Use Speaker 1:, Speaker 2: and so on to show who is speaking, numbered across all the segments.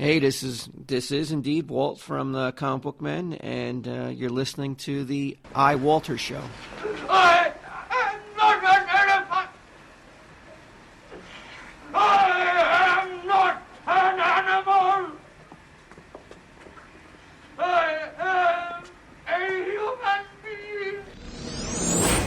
Speaker 1: Hey, this is indeed Walt from the Comic Book Men, and you're listening to the iWalter Show.
Speaker 2: I am not an elephant! I am not an animal! I am a human being!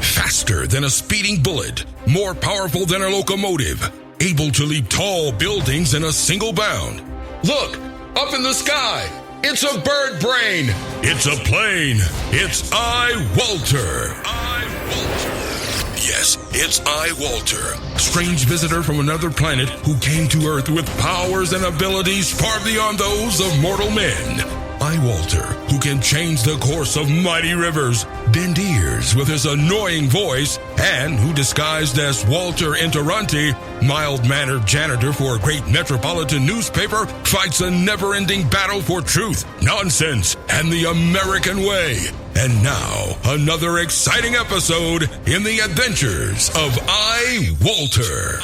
Speaker 3: Faster than a speeding bullet, more powerful than a locomotive, able to leap tall buildings in a single bound. Look, up in the sky. It's a bird brain. It's a plane. It's iWalter. iWalter. Yes, it's iWalter. Strange visitor from another planet who came to Earth with powers and abilities far beyond those of mortal men. iWalter, who can change the course of mighty rivers, bend ears with his annoying voice, and who disguised as Walter Interranti, mild-mannered janitor for a great metropolitan newspaper, fights a never-ending battle for truth, nonsense, and the American way. And now, another exciting episode in the adventures of iWalter.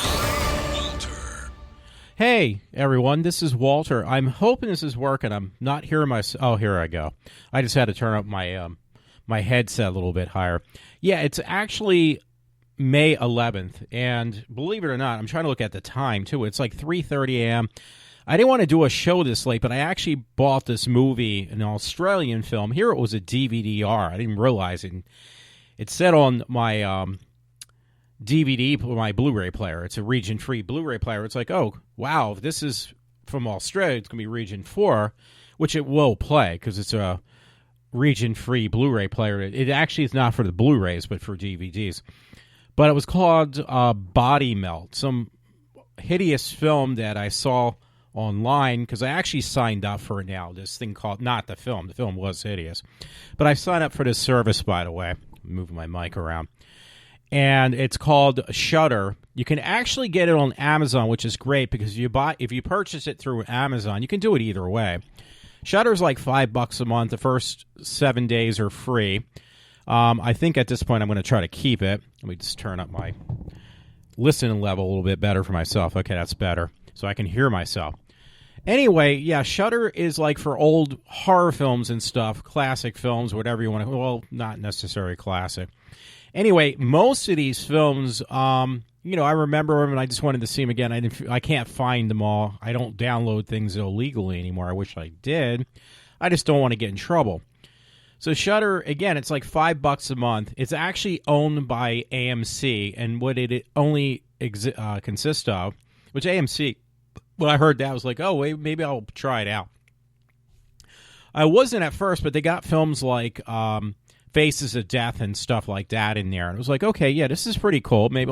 Speaker 4: Hey, everyone, this is Walter. I'm hoping this is working. I'm not hearing myself. Oh, here I go. I just had to turn up my headset a little bit higher. Yeah, it's actually May 11th, and believe it or not, I'm trying to look at the time, too. It's like 3:30 a.m. I didn't want to do a show this late, but I actually bought this movie, an Australian film. Here it was a DVD-R. I didn't realize it. It said on my DVD, my Blu-ray player. It's a region-free Blu-ray player. It's like, oh, wow, if this is from Australia, it's going to be region 4, which it will play because it's a region-free Blu-ray player. It actually is not for the Blu-rays, but for DVDs. But it was called Body Melt, some hideous film that I saw online because I actually signed up for it now. This thing called, not the film. The film was hideous. But I signed up for this service, by the way. I'm moving my mic around. And it's called Shudder. You can actually get it on Amazon, which is great because if you purchase it through Amazon, you can do it either way. Shudder's like $5 a month. The first 7 days are free. I think at this point I'm going to try to keep it. Let me just turn up my listening level a little bit better for myself. Okay, that's better. So I can hear myself. Anyway, yeah, Shudder is like for old horror films and stuff, classic films, whatever you want to. Well, not necessarily classic. Anyway, most of these films, I remember them and I just wanted to see them again. I can't find them all. I don't download things illegally anymore. I wish I did. I just don't want to get in trouble. So Shudder, again, it's like $5 a month. It's actually owned by AMC, and what it only consists of, which AMC, when I heard that, I was like, oh, wait, maybe I'll try it out. I wasn't at first, but they got films like Faces of Death and stuff like that in there. And it was like, okay, yeah, this is pretty cool. Maybe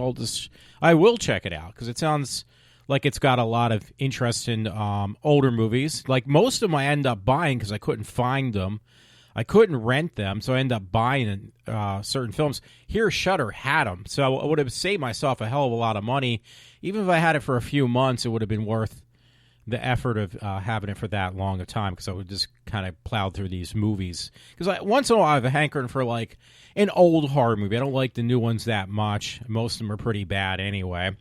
Speaker 4: I will check it out because it sounds like it's got a lot of interest in older movies. Like most of them I end up buying because I couldn't find them. I couldn't rent them, so I ended up buying certain films. Here, Shudder had them, so I would have saved myself a hell of a lot of money. Even if I had it for a few months, it would have been worth the effort of having it for that long a time because I would just kind of plow through these movies. Because once in a while I have a hankering for like an old horror movie. I don't like the new ones that much. Most of them are pretty bad anyway.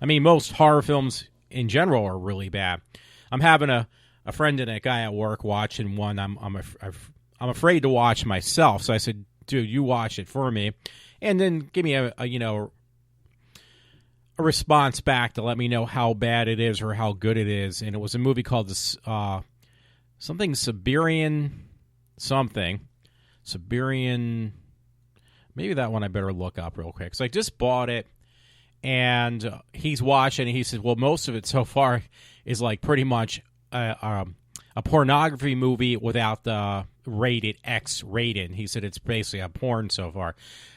Speaker 4: I mean, most horror films in general are really bad. I'm having a friend and a guy at work watching one I'm afraid to watch myself. So I said, dude, you watch it for me. And then give me a response back to let me know how bad it is or how good it is. And it was a movie called Siberian, maybe that one I better look up real quick. Because I just bought it, and he's watching, and he said, well, most of it so far is like pretty much a pornography movie without the rated X rated. He said it's basically a porn so far. I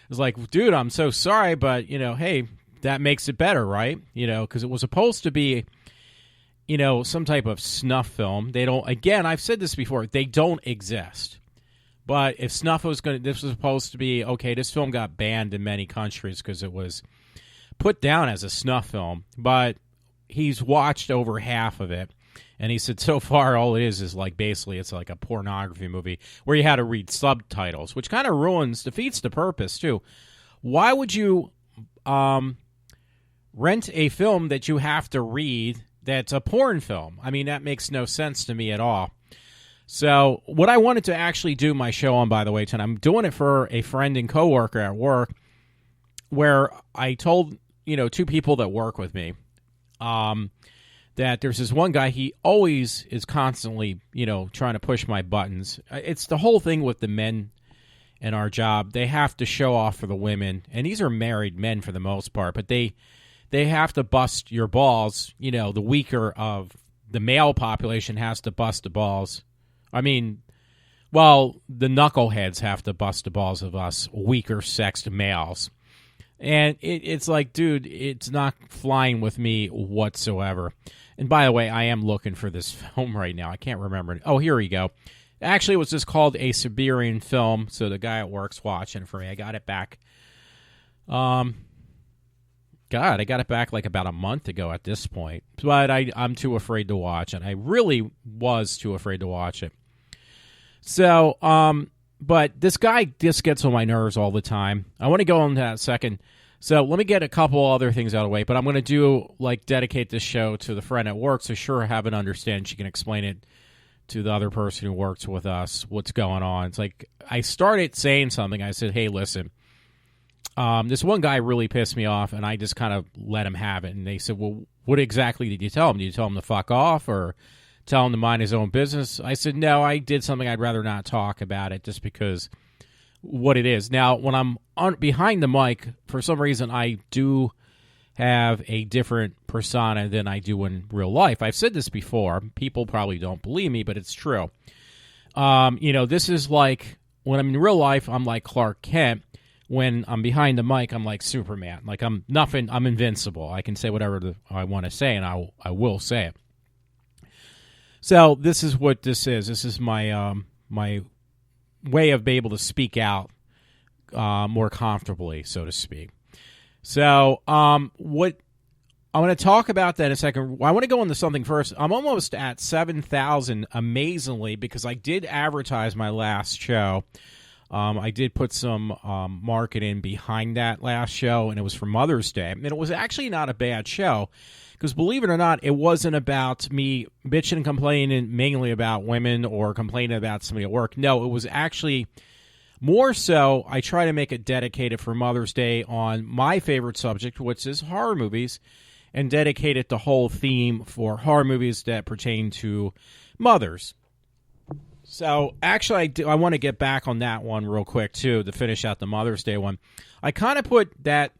Speaker 4: was like, dude, I'm so sorry, but, hey, that makes it better, right? Because it was supposed to be, some type of snuff film. They don't, again, I've said this before, they don't exist. But if snuff this was supposed to be, okay, this film got banned in many countries because it was put down as a snuff film. But he's watched over half of it. And he said so far all it is like basically it's like a pornography movie where you had to read subtitles, which kind of defeats the purpose, too. Why would you rent a film that you have to read that's a porn film. I mean, that makes no sense to me at all. So what I wanted to actually do my show on, by the way, tonight, I'm doing it for a friend and coworker at work, where I told, two people that work with me, that there's this one guy, he always is constantly, trying to push my buttons. It's the whole thing with the men in our job. They have to show off for the women, and these are married men for the most part, but they have to bust your balls. The weaker of the male population has to bust the balls. I mean, well, the knuckleheads have to bust the balls of us weaker sexed males. And it's like, dude, it's not flying with me whatsoever. And by the way, I am looking for this film right now. I can't remember it. Oh, here we go. Actually, it was just called A Siberian Film, so the guy at work's watching for me. I got it back. I got it back like about a month ago at this point. But I'm too afraid to watch it. I really was too afraid to watch it. So, but this guy just gets on my nerves all the time. I want to go into that in a second. So let me get a couple other things out of the way. But I'm going to dedicate this show to the friend at work, so sure, have it understand. She can explain it to the other person who works with us, what's going on. It's like, I started saying something. I said, hey, listen, this one guy really pissed me off, and I just kind of let him have it. And they said, well, what exactly did you tell him? Did you tell him to fuck off or tell him to mind his own business? I said, no, I did something. I'd rather not talk about it just because what it is. Now, when I'm behind the mic, for some reason, I do have a different persona than I do in real life. I've said this before. People probably don't believe me, but it's true. This is like, when I'm in real life, I'm like Clark Kent. When I'm behind the mic, I'm like Superman. Like, I'm nothing. I'm invincible. I can say whatever I want to say, and I will say it. So this is what this is. This is my my way of being able to speak out more comfortably, so to speak. So what I want to talk about that in a second. I want to go into something first. I'm almost at 7,000, amazingly, because I did advertise my last show. I did put some marketing behind that last show, and it was for Mother's Day. And it was actually not a bad show, because believe it or not, it wasn't about me bitching and complaining mainly about women or complaining about somebody at work. No, it was actually more so I try to make it dedicated for Mother's Day on my favorite subject, which is horror movies, and dedicated the whole theme for horror movies that pertain to mothers. So, actually, I want to get back on that one real quick, too, to finish out the Mother's Day one. I kind of put that,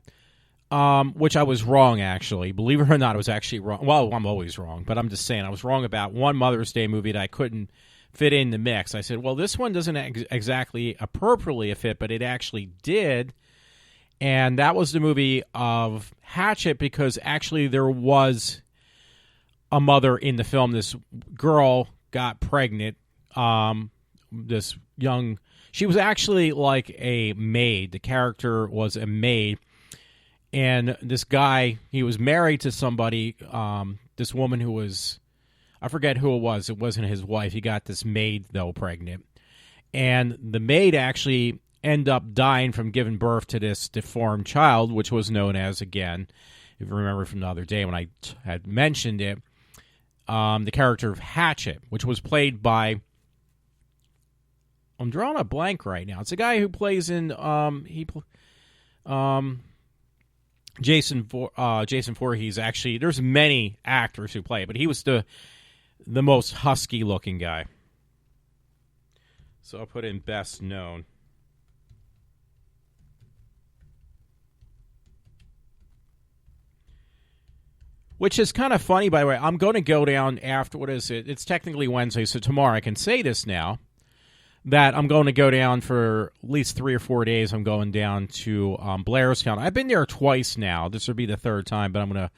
Speaker 4: which I was wrong, actually. Believe it or not, I was actually wrong. Well, I'm always wrong, but I'm just saying I was wrong about one Mother's Day movie that I couldn't fit in the mix. I said, well, this one doesn't exactly appropriately fit, but it actually did. And that was the movie of Hatchet, because actually there was a mother in the film. This girl got pregnant. She was actually like a maid. The character was a maid. And this guy, he was married to somebody, this woman who was, I forget who it was. It wasn't his wife. He got this maid, though, pregnant. And the maid actually ended up dying from giving birth to this deformed child, which was known as, again, if you remember from the other day when I had mentioned it, the character of Hatchet, which was played by, I'm drawing a blank right now. It's a guy who plays in Jason Voorhees. Actually, there's many actors who play it, but he was the most husky looking guy. So I'll put in best known. Which is kind of funny, by the way. I'm going to go down after, what is it? It's technically Wednesday, so tomorrow I can say this now, that I'm going to go down for at least 3 or 4 days. I'm going down to Blairstown. I've been there twice now. This will be the third time, but I'm going to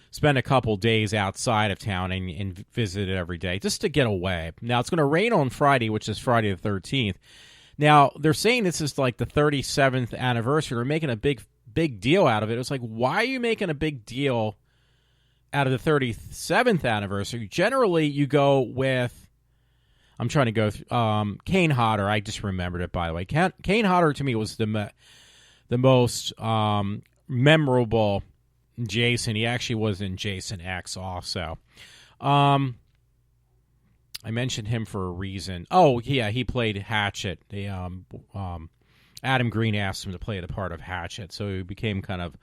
Speaker 4: spend a couple days outside of town and visit it every day just to get away. Now, it's going to rain on Friday, which is Friday the 13th. Now, they're saying this is like the 37th anniversary. They're making a big deal out of it. It's like, why are you making a big deal out of the 37th anniversary? Generally, you go with, I'm trying to go through, Kane Hodder. I just remembered it, by the way. Kane Hodder, to me, was the most memorable Jason. He actually was in Jason X also. I mentioned him for a reason. Oh, yeah, he played Hatchet. Adam Green asked him to play the part of Hatchet, so he became kind of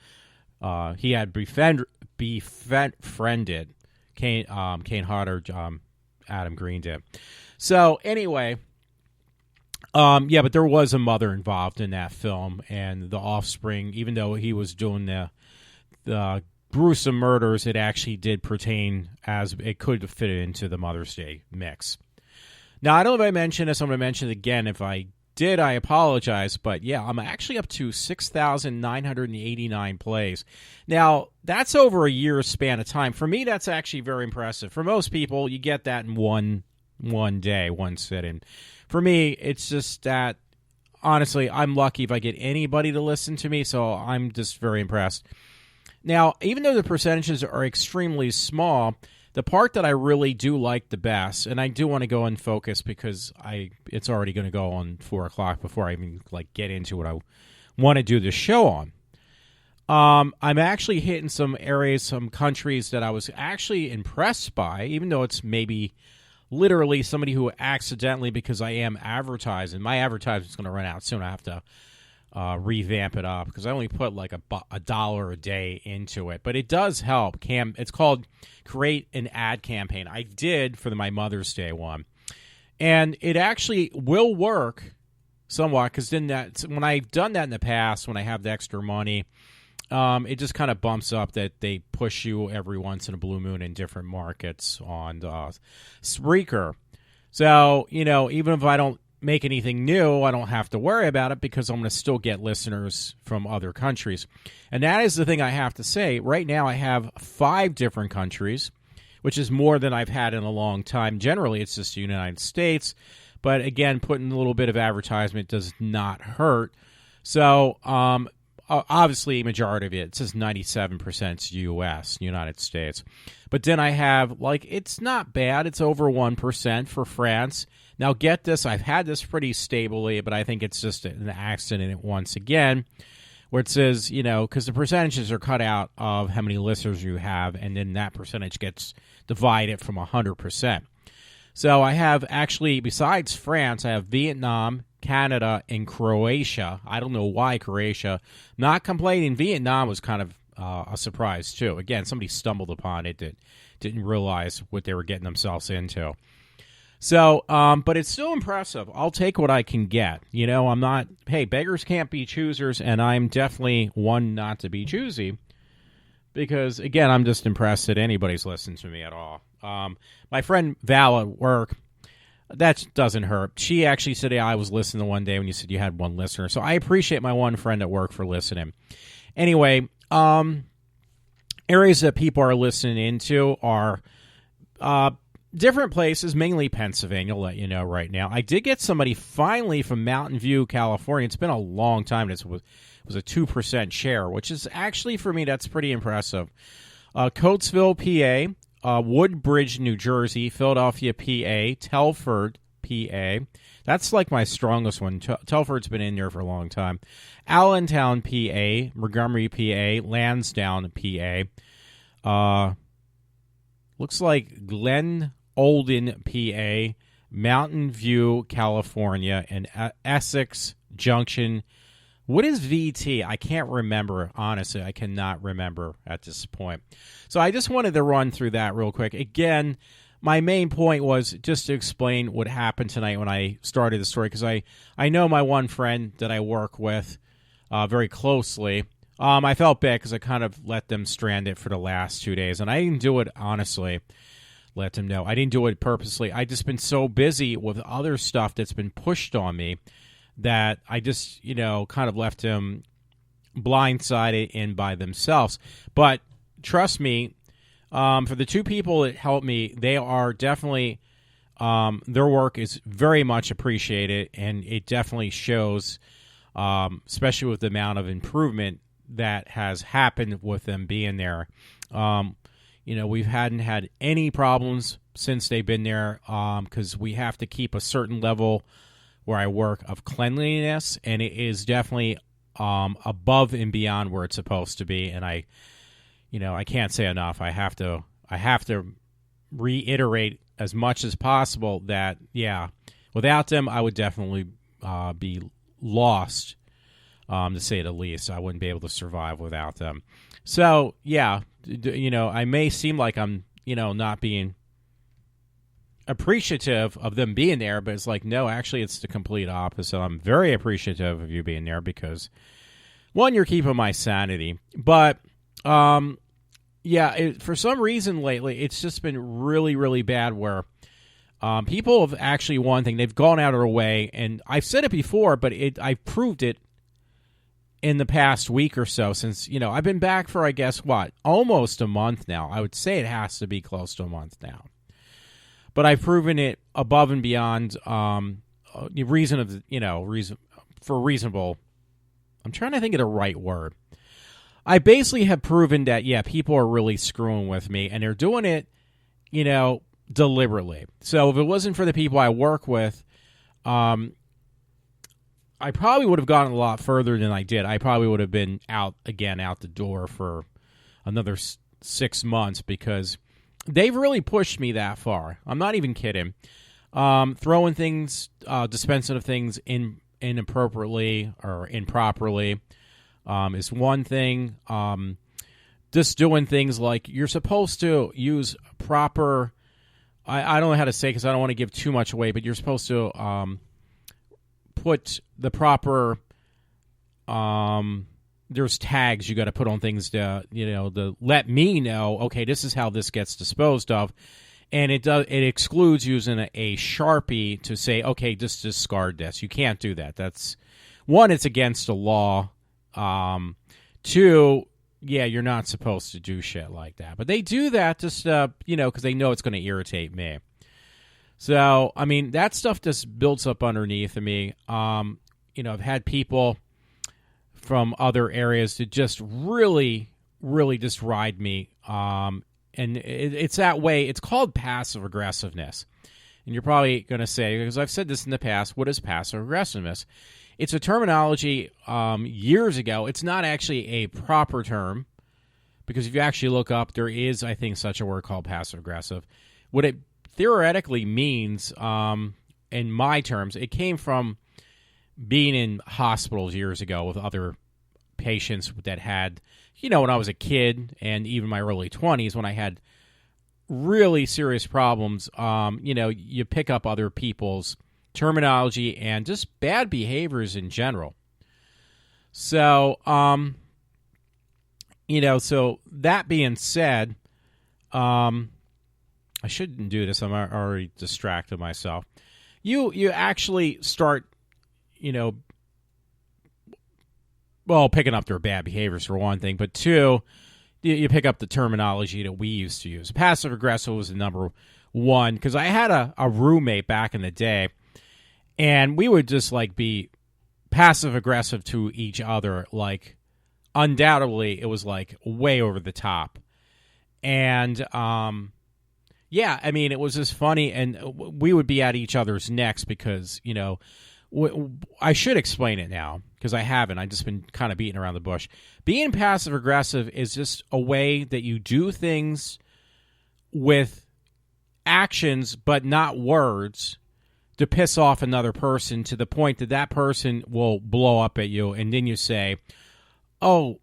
Speaker 4: he had befriended Kane Hodder. Adam Green did. So anyway, yeah, but there was a mother involved in that film, and the offspring. Even though he was doing the gruesome murders, it actually did pertain as it could fit into the Mother's Day mix. Now, I don't know if I mentioned this. I'm going to mention it again. If I did, I apologize. But yeah, I'm actually up to 6,989 plays. Now, that's over a year's span of time. For me, that's actually very impressive. For most people, you get that in one day, one sitting. For me, it's just that, honestly, I'm lucky if I get anybody to listen to me, so I'm just very impressed. Now, even though the percentages are extremely small, the part that I really do like the best, and I do want to go and focus because it's already going to go on 4 o'clock before I even get into what I want to do the show on. I'm actually hitting some areas, some countries that I was actually impressed by, even though it's maybe literally somebody who accidentally, because I am advertising. My advertisement's going to run out soon. I have to revamp it up because I only put $1 a day into it, but it does help. It's called Create an Ad Campaign. I did for my Mother's Day one, and it actually will work somewhat because then when I've done that in the past, when I have the extra money, it just kind of bumps up that they push you every once in a blue moon in different markets on Spreaker. So even if I don't make anything new, I don't have to worry about it because I'm going to still get listeners from other countries. And that is the thing I have to say. Right now I have 5 different countries, which is more than I've had in a long time. Generally, it's just the United States. But again, putting a little bit of advertisement does not hurt. So obviously, majority of it says 97% U.S., United States. But then I have, it's not bad. It's over 1% for France. Now, get this. I've had this pretty stably, but I think it's just an accident once again, where it says, because the percentages are cut out of how many listeners you have, and then that percentage gets divided from 100%. So I have actually, besides France, I have Vietnam, Canada, and Croatia. I don't know why Croatia. Not complaining. Vietnam was kind of a surprise, too. Again, somebody stumbled upon it that didn't realize what they were getting themselves into. So, but it's still impressive. I'll take what I can get. I'm not, hey, beggars can't be choosers, and I'm definitely one not to be choosy because, again, I'm just impressed that anybody's listening to me at all. My friend Val at work, that doesn't hurt. She actually said, I was listening one day when you said you had one listener. So I appreciate my one friend at work for listening. Anyway, areas that people are listening into are different places, mainly Pennsylvania, I'll let you know right now. I did get somebody finally from Mountain View, California. It's been a long time. It was a 2% share, which is actually, for me, that's pretty impressive. Coatesville, PA, Woodbridge, New Jersey, Philadelphia, PA, Telford, PA. That's my strongest one. Telford's been in there for a long time. Allentown, PA, Montgomery, PA, Lansdowne, PA. Looks like Glen Olden, PA, Mountain View, California, and Essex Junction. What is VT? I can't remember. Honestly, I cannot remember at this point. So I just wanted to run through that real quick. Again, my main point was just to explain what happened tonight when I started the story, because I know my one friend that I work with very closely. I felt bad because I kind of let them strand it for the last 2 days, and I didn't do it, honestly. Let them know. I didn't do it purposely. I just been so busy with other stuff that's been pushed on me that I just, kind of left them blindsided and by themselves. But trust me, for the 2 people that helped me, they are definitely, their work is very much appreciated, and it definitely shows, especially with the amount of improvement that has happened with them being there. We hadn't had any problems since they've been there because we have to keep a certain level where I work of cleanliness, and it is definitely above and beyond where it's supposed to be. And I I can't say enough. I have to reiterate as much as possible that, without them, I would definitely be lost, to say the least. I wouldn't be able to survive without them. So, I may seem like I'm, not being appreciative of them being there, but it's like, no, actually, it's the complete opposite. I'm very appreciative of you being there because, one, you're keeping my sanity. But, for some reason lately, it's just been really, really bad where people have actually, one thing, they've gone out of their way, and I've said it before, but I've proved it in the past week or so since, I've been back for, I guess, almost a month now. I would say it has to be close to a month now. But I've proven it above and beyond reasonable. I'm trying to think of the right word. I basically have proven that, people are really screwing with me, and they're doing it, deliberately. So if it wasn't for the people I work with, I probably would have gotten a lot further than I did. I probably would have been out the door for another 6 months because they've really pushed me that far. I'm not even kidding. Throwing things, dispensing of things inappropriately or improperly is one thing. Just doing things like you're supposed to use proper... I don't know how to say because I don't want to give too much away, but you're supposed to put the proper... there's tags you got to put on things to let me know, okay, this is how this gets disposed of, and it excludes using a Sharpie to say, okay, just discard this. You can't do that. That's one, it's against the law. Two, you're not supposed to do shit like that, but they do that just because they know it's going to irritate me. So I mean that stuff just builds up underneath of me. I've had people from other areas to just really, really just ride me. And it's that way. It's called passive aggressiveness. And you're probably going to say, because I've said this in the past, what is passive aggressiveness? It's a terminology years ago. It's not actually a proper term because if you actually look up, there is, I think, such a word called passive aggressive. What it theoretically means, in my terms, it came from being in hospitals years ago with other patients that had, when I was a kid and even my early 20s when I had really serious problems, you pick up other people's terminology and just bad behaviors in general. So, so that being said, I shouldn't do this. I'm already distracted myself. You actually start picking up their bad behaviors for one thing, but two, you pick up the terminology that we used to use. Passive-aggressive was the number one, because I had a roommate back in the day, and we would just, be passive-aggressive to each other, undoubtedly, it was, way over the top. And, it was just funny, and we would be at each other's necks because, I should explain it now because I haven't. I've just been kind of beating around the bush. Being passive-aggressive is just a way that you do things with actions but not words to piss off another person to the point that that person will blow up at you, and then you say, oh,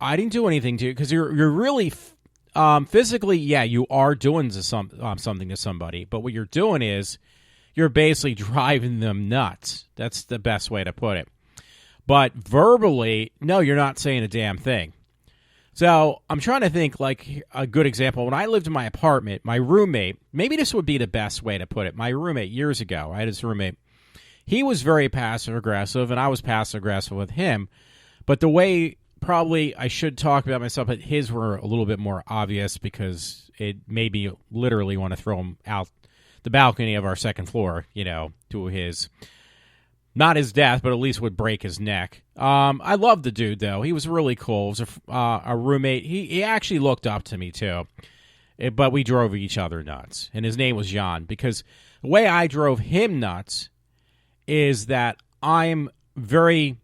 Speaker 4: I didn't do anything to you, because you're really physically, you are doing something to somebody, but what you're doing is you're basically driving them nuts. That's the best way to put it. But verbally, no, you're not saying a damn thing. So I'm trying to think a good example. When I lived in my apartment, my roommate, maybe this would be the best way to put it. My roommate years ago, I had this roommate. He was very passive-aggressive, and I was passive-aggressive with him. But the way probably I should talk about myself, but his were a little bit more obvious because it made me literally want to throw him out the balcony of our second floor, to his... Not his death, but at least would break his neck. I loved the dude, though. He was really cool. He was a roommate. He actually looked up to me, too. But we drove each other nuts. And his name was Jan. Because the way I drove him nuts is that I'm very...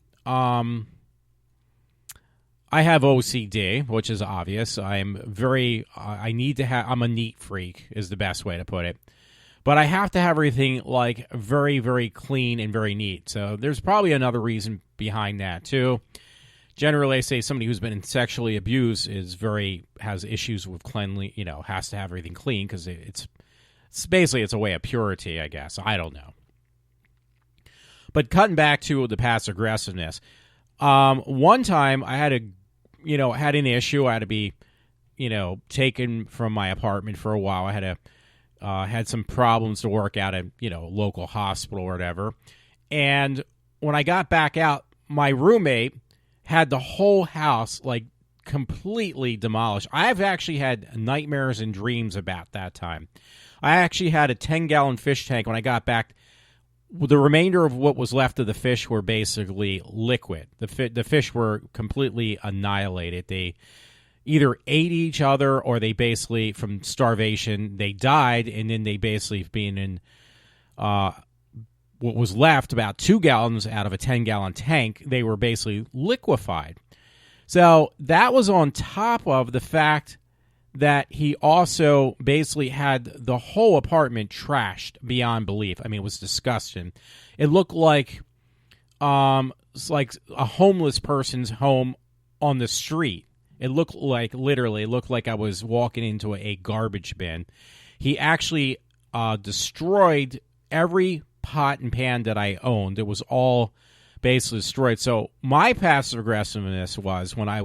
Speaker 4: I have OCD, which is obvious. I'm a neat freak is the best way to put it. But I have to have everything like very, very clean and very neat. So there's probably another reason behind that too. Generally, I say somebody who's been sexually abused has issues with cleanly, has to have everything clean because it's basically a way of purity, I guess. I don't know. But cutting back to the passive aggressiveness, one time I had an issue. I had to be, taken from my apartment for a while. I had some problems to work out at, local hospital or whatever. And when I got back out, my roommate had the whole house like completely demolished. I've actually had nightmares and dreams about that time. I actually had a 10-gallon fish tank when I got back. The remainder of what was left of the fish were basically liquid. The fish were completely annihilated. They either ate each other or they basically, from starvation, they died, and then they basically, being in what was left, about 2 gallons out of a 10-gallon tank, they were basically liquefied. So that was on top of the fact that he also basically had the whole apartment trashed beyond belief. I mean, it was disgusting. It looked like it's like a homeless person's home on the street. It looked like I was walking into a garbage bin. He actually destroyed every pot and pan that I owned. It was all basically destroyed. So my passive aggressiveness was when I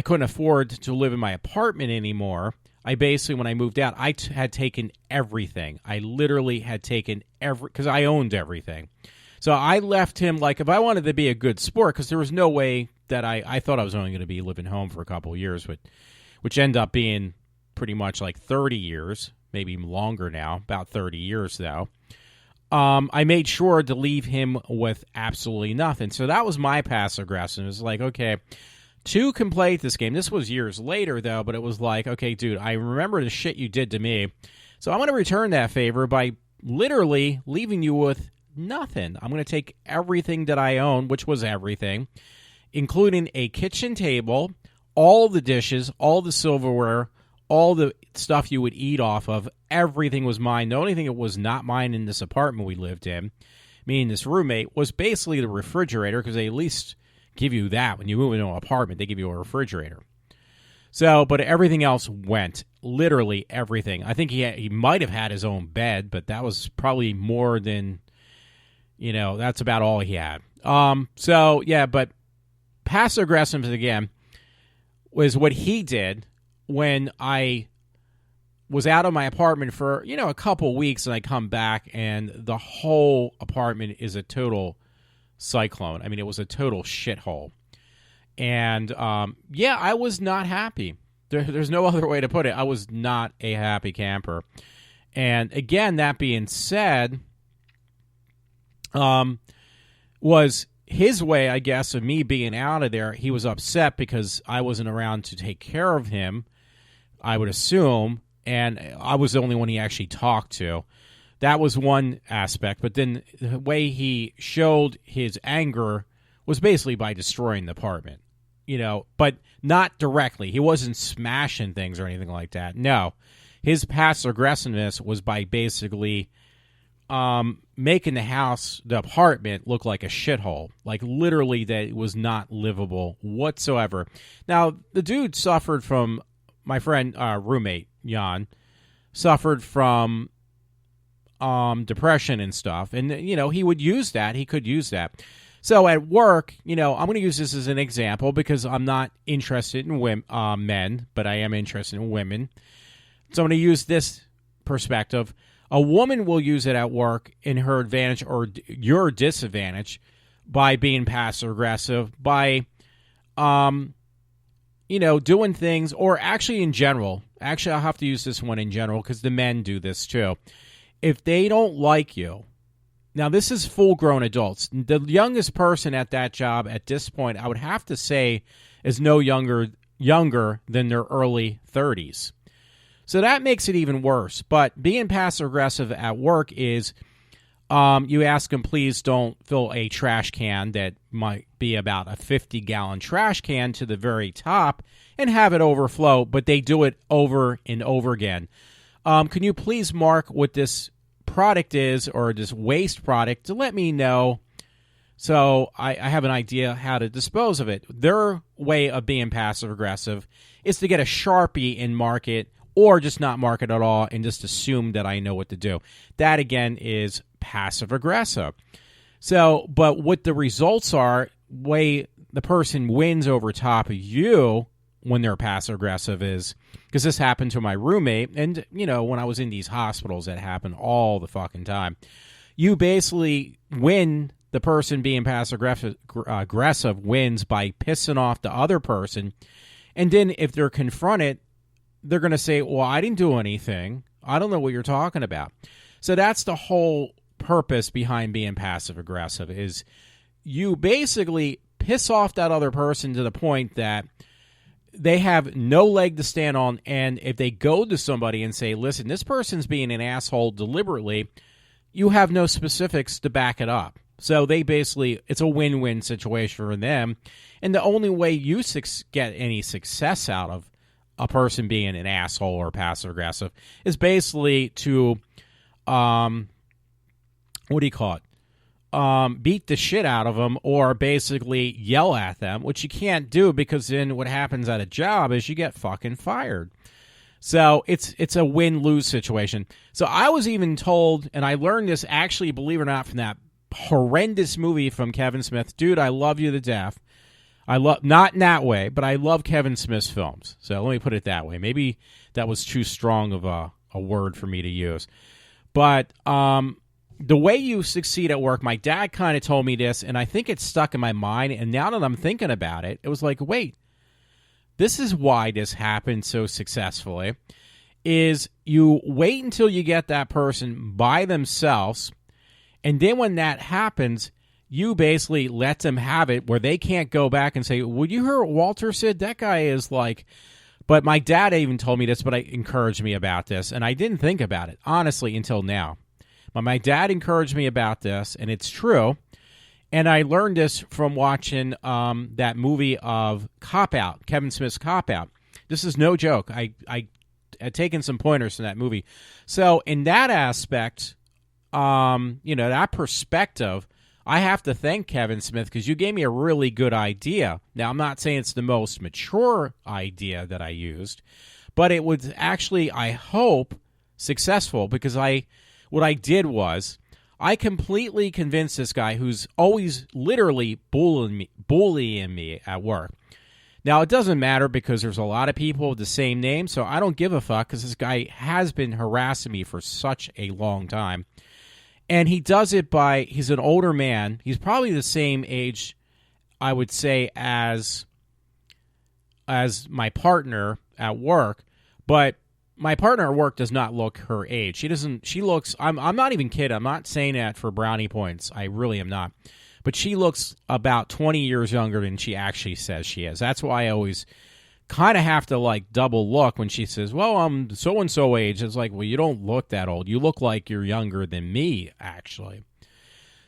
Speaker 4: couldn't afford to live in my apartment anymore. I basically, when I moved out, I had taken everything. I literally had taken because I owned everything. So I left him, like, if I wanted to be a good sport, because there was no way that I thought I was only going to be living home for a couple of years, which ended up being pretty much like 30 years, maybe even longer now, about 30 years though. I made sure to leave him with absolutely nothing. So that was my passive aggressive. It was like, okay, to complete this game, this was years later though, but it was like, okay, dude, I remember the shit you did to me, so I'm going to return that favor by literally leaving you with nothing. I'm going to take everything that I own, which was everything, including a kitchen table, all the dishes, all the silverware, all the stuff you would eat off of. Everything was mine. The only thing that was not mine in this apartment we lived in, me and this roommate, was basically the refrigerator, because they at least give you that. When you move into an apartment, they give you a refrigerator. So, but everything else went. Literally everything. I think he might have had his own bed, but that was probably more than, that's about all he had. So, yeah, but passive aggressiveness, again, was what he did when I was out of my apartment for, a couple weeks, and I come back and the whole apartment is a total cyclone. I mean, it was a total shithole. And, I was not happy. There's no other way to put it. I was not a happy camper. And again, that being said, was his way, I guess, of me being out of there. He was upset because I wasn't around to take care of him, I would assume, and I was the only one he actually talked to. That was one aspect, but then the way he showed his anger was basically by destroying the apartment, but not directly. He wasn't smashing things or anything like that. No, his passive aggressiveness was by basically making the apartment look like a shithole, like literally that it was not livable whatsoever. Now, the dude suffered from, my friend, roommate, Jan, suffered from depression and stuff, and he would use that. He could use that. So at work, I'm going to use this as an example because I'm not interested in men, but I am interested in women. So I'm going to use this perspective. A woman will use it at work in her advantage or your disadvantage by being passive aggressive, by doing things, or actually in general. Actually, I'll have to use this one in general because the men do this too. If they don't like you, now this is full-grown adults. The youngest person at that job at this point, I would have to say, is no younger than their early 30s. So that makes it even worse. But being passive-aggressive at work is you ask them, please don't fill a trash can that might be about a 50-gallon trash can to the very top and have it overflow, but they do it over and over again. Can you please mark what this product is, or this waste product, to let me know so I have an idea how to dispose of it? Their way of being passive-aggressive is to get a Sharpie and mark it, or just not mark it at all and just assume that I know what to do. That, again, is passive-aggressive. So, but what the results are, way the person wins over top of you when they're passive-aggressive is, because this happened to my roommate, and, you know, when I was in these hospitals, that happened all the fucking time. You basically win. The person being passive-aggressive wins by pissing off the other person, and then if they're confronted, they're going to say, well, I didn't do anything. I don't know what you're talking about. So that's the whole purpose behind being passive-aggressive, is you basically piss off that other person to the point that they have no leg to stand on, and if they go to somebody and say, listen, this person's being an asshole deliberately, you have no specifics to back it up. So they basically, it's a win-win situation for them, and the only way you get any success out of a person being an asshole or passive-aggressive is basically to, what do you call it? Beat the shit out of them, or basically yell at them, which you can't do, because then what happens at a job is you get fucking fired. So it's a win-lose situation. So I was even told, and I learned this actually, believe it or not, from that horrendous movie from Kevin Smith. Dude, I love you to death. I love, not in that way, but I love Kevin Smith's films. So let me put it that way. Maybe that was too strong of a word for me to use. But the way you succeed at work, my dad kind of told me this, and I think it's stuck in my mind. And now that I'm thinking about it, it was like, wait, this is why this happened so successfully, is you wait until you get that person by themselves, and then when that happens, you basically let them have it where they can't go back and say, well, you hear what Walter said? That guy is like... But my dad even told me this, but encouraged me about this, and I didn't think about it, honestly, until now. But my dad encouraged me about this, and it's true. And I learned this from watching that movie of Cop Out, Kevin Smith's Cop Out. This is no joke. I had taken some pointers from that movie. So in that aspect, that perspective, I have to thank Kevin Smith, because you gave me a really good idea. Now, I'm not saying it's the most mature idea that I used, but it was actually, I hope, successful, because what I did was I completely convinced this guy who's always literally bullying me at work. Now, it doesn't matter, because there's a lot of people with the same name, so I don't give a fuck, because this guy has been harassing me for such a long time. And he does it he's an older man. He's probably the same age, I would say, as my partner at work. But my partner at work does not look her age. She looks, I'm not even kidding. I'm not saying that for brownie points. I really am not. But she looks about 20 years younger than she actually says she is. That's why I always kind of have to double look when she says, well, I'm so-and-so age. It's like, well, you don't look that old. You look like you're younger than me, actually.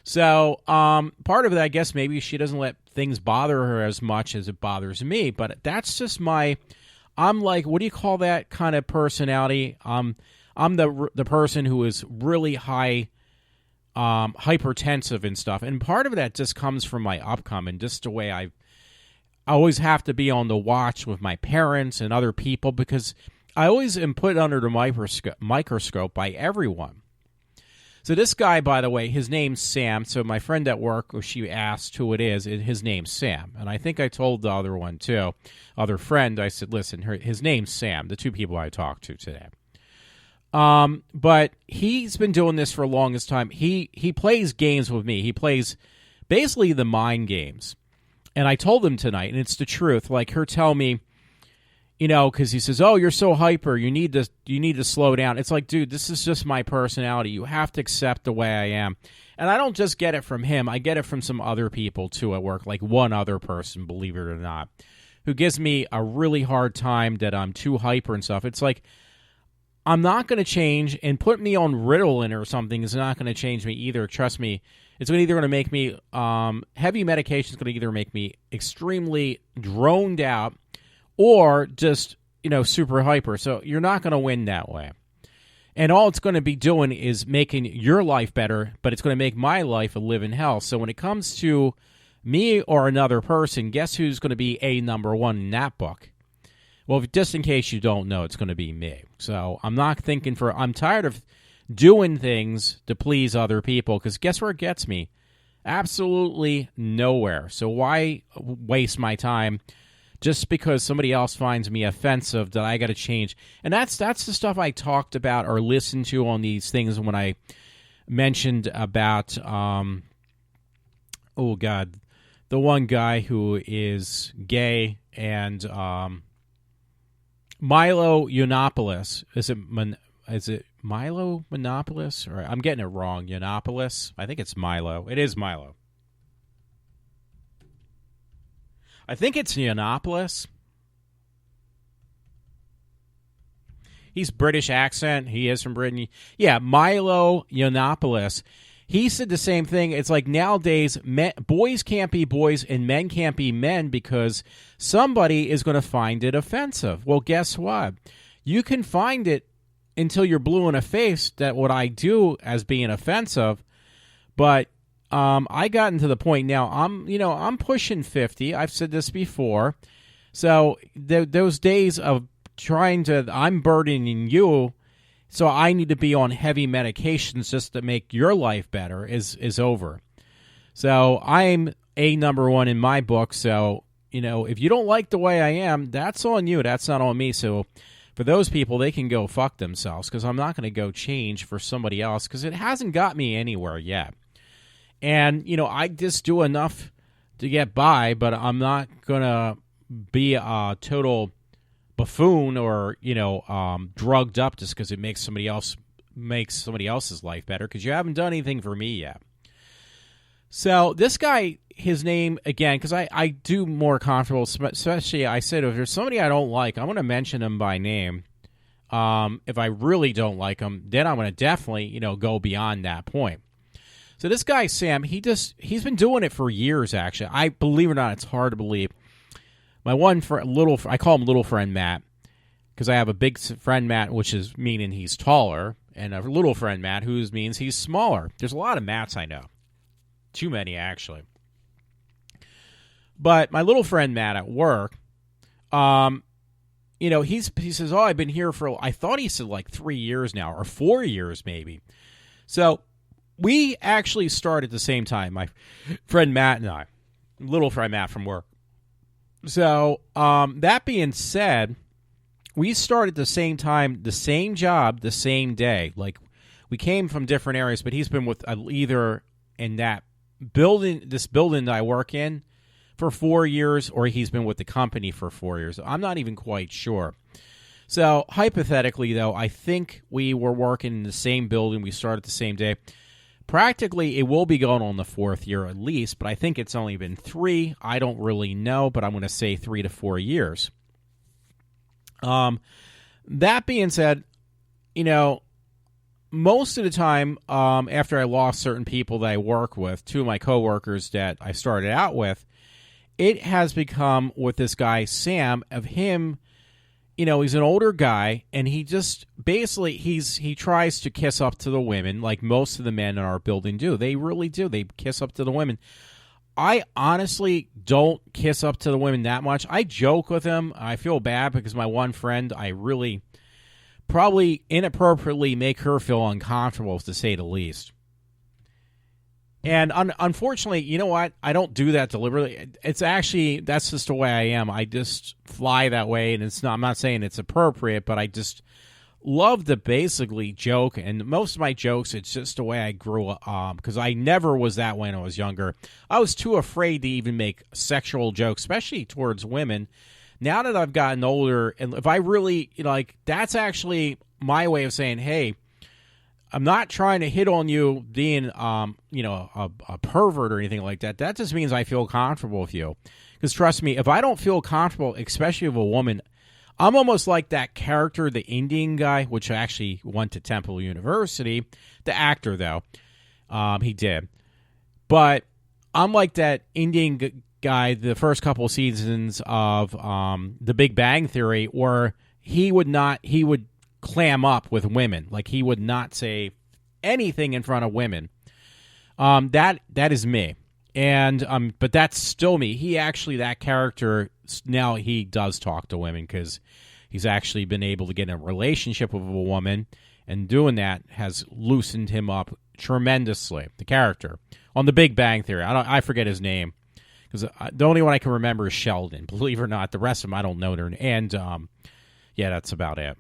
Speaker 4: So part of it, I guess, maybe she doesn't let things bother her as much as it bothers me. But that's just I'm like, what do you call that kind of personality? I'm the person who is really high, hypertensive and stuff. And part of that just comes from my upcoming, just the way I always have to be on the watch with my parents and other people, because I always am put under the microscope by everyone. So this guy, by the way, his name's Sam. So my friend at work, she asked who it is, his name's Sam. And I think I told the other one too, other friend, I said, listen, his name's Sam, the two people I talked to today. But he's been doing this for the longest time. He plays games with me. He plays basically the mind games. And I told him tonight, and it's the truth, like her tell me, because he says, oh, you're so hyper, you need to slow down. It's like, dude, this is just my personality. You have to accept the way I am. And I don't just get it from him. I get it from some other people, too, at work, like one other person, believe it or not, who gives me a really hard time that I'm too hyper and stuff. It's like, I'm not going to change, and put me on Ritalin or something is not going to change me either. Trust me, it's either going to make me, heavy medication is going to either make me extremely droned out or just, super hyper. So you're not going to win that way. And all it's going to be doing is making your life better, but it's going to make my life a living hell. So when it comes to me or another person, guess who's going to be a number one in that book? Well, just in case you don't know, it's going to be me. So I'm tired of doing things to please other people, because guess where it gets me? Absolutely nowhere. So why waste my time just because somebody else finds me offensive that I got to change? And that's the stuff I talked about or listened to on these things when I mentioned about, the one guy who is gay and Milo Yiannopoulos. Is it Milo Yiannopoulos? Or I'm getting it wrong. Yiannopoulos? I think it's Milo. It is Milo. I think it's Yiannopoulos. He's British accent. He is from Britain. Yeah, Milo Yiannopoulos. He said the same thing. It's like nowadays, boys can't be boys and men can't be men because somebody is going to find it offensive. Well, guess what? You can find it until you're blue in the face that what I do as being offensive, but I gotten to the point now. I'm pushing 50. I've said this before. So those days of I'm burdening you, so I need to be on heavy medications just to make your life better is over. So I'm a number one in my book. So, if you don't like the way I am, that's on you. That's not on me. So for those people, they can go fuck themselves, because I'm not going to go change for somebody else, because it hasn't got me anywhere yet. And, I just do enough to get by, but I'm not going to be a total buffoon or drugged up just because it makes somebody else's life better, because you haven't done anything for me yet. So this guy, his name again, because I do more comfortable, especially I said if there's somebody I don't like, I'm going to mention him by name. If I really don't like him, then I'm going to definitely go beyond that point. So this guy Sam, he's been doing it for years. Actually, I believe it or not, it's hard to believe. My one friend, I call him little friend Matt, because I have a big friend Matt, which is meaning he's taller, and a little friend Matt, who means he's smaller. There's a lot of Matts I know. Too many, actually. But my little friend Matt at work, he says, oh, I've been here for, I thought he said like 3 years now, or 4 years maybe. So we actually started at the same time, my friend Matt and I, little friend Matt from work. So, that being said, we started at the same time, the same job, the same day. Like, we came from different areas, but he's been with either in that building, this building that I work in for 4 years, or he's been with the company for 4 years. I'm not even quite sure. So, hypothetically, though, I think we were working in the same building. We started the same day. Practically, it will be going on the 4th year at least, but I think it's only been 3. I don't really know, but I'm going to say 3 to 4 years. That being said, most of the time, after I lost certain people that I work with, 2 of my coworkers that I started out with, it has become with this guy, Sam, of him. He's an older guy, and he just basically he tries to kiss up to the women like most of the men in our building do. They really do. They kiss up to the women. I honestly don't kiss up to the women that much. I joke with him. I feel bad because my one friend, I really probably inappropriately make her feel uncomfortable, to say the least. And unfortunately, you know what? I don't do that deliberately. It's actually, that's just the way I am. I just fly that way, and I'm not saying it's appropriate, but I just love to basically joke. And most of my jokes, it's just the way I grew up, because I never was that way when I was younger. I was too afraid to even make sexual jokes, especially towards women. Now that I've gotten older, and if I really, that's actually my way of saying, hey, I'm not trying to hit on you being, a pervert or anything like that. That just means I feel comfortable with you. Because trust me, if I don't feel comfortable, especially with a woman, I'm almost like that character, the Indian guy, which actually went to Temple University. The actor, though, he did. But I'm like that Indian guy the first couple of seasons of The Big Bang Theory, where he would clam up with women. Like, he would not say anything in front of women. That is me. And but that's still me. He actually, that character, now he does talk to women because he's actually been able to get in a relationship with a woman, and doing that has loosened him up tremendously. The character on The Big Bang Theory, I forget his name because the only one I can remember is Sheldon. Believe it or not, the rest of them I don't know their name. And yeah, that's about it.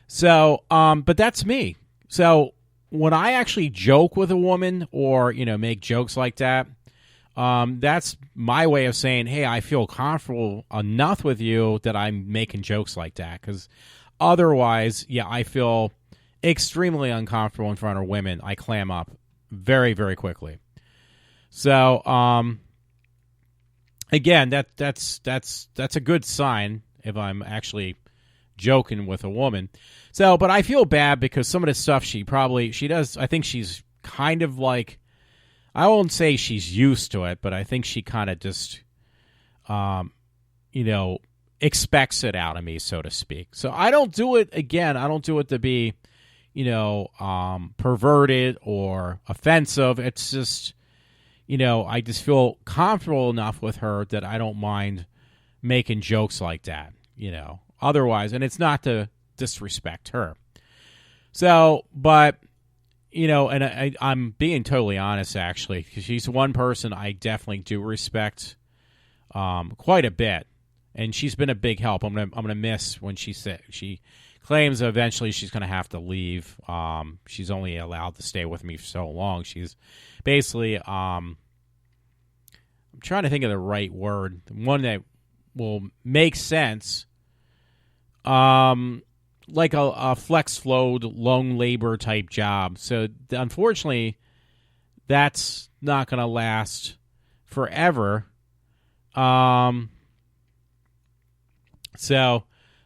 Speaker 4: So, but that's me. So when I actually joke with a woman or make jokes like that. That's my way of saying, hey, I feel comfortable enough with you that I'm making jokes like that. Because otherwise, yeah, I feel extremely uncomfortable in front of women. I clam up very, very quickly. So, again, that's a good sign if I'm actually joking with a woman. So, but I feel bad because some of the stuff she does, I think she's kind of like, I won't say she's used to it, but I think she kind of just, expects it out of me, so to speak. So I don't do it, again, I don't do it to be, perverted or offensive. It's just, I just feel comfortable enough with her that I don't mind making jokes like that, otherwise, and it's not to disrespect her. So, but... and I'm being totally honest, actually, because she's one person I definitely do respect quite a bit, and she's been a big help. I'm gonna miss when she claims eventually she's gonna have to leave. She's only allowed to stay with me for so long. She's basically I'm trying to think of the right word, one that will make sense. Like a flex flowed loan labor type job. So unfortunately, that's not going to last forever. So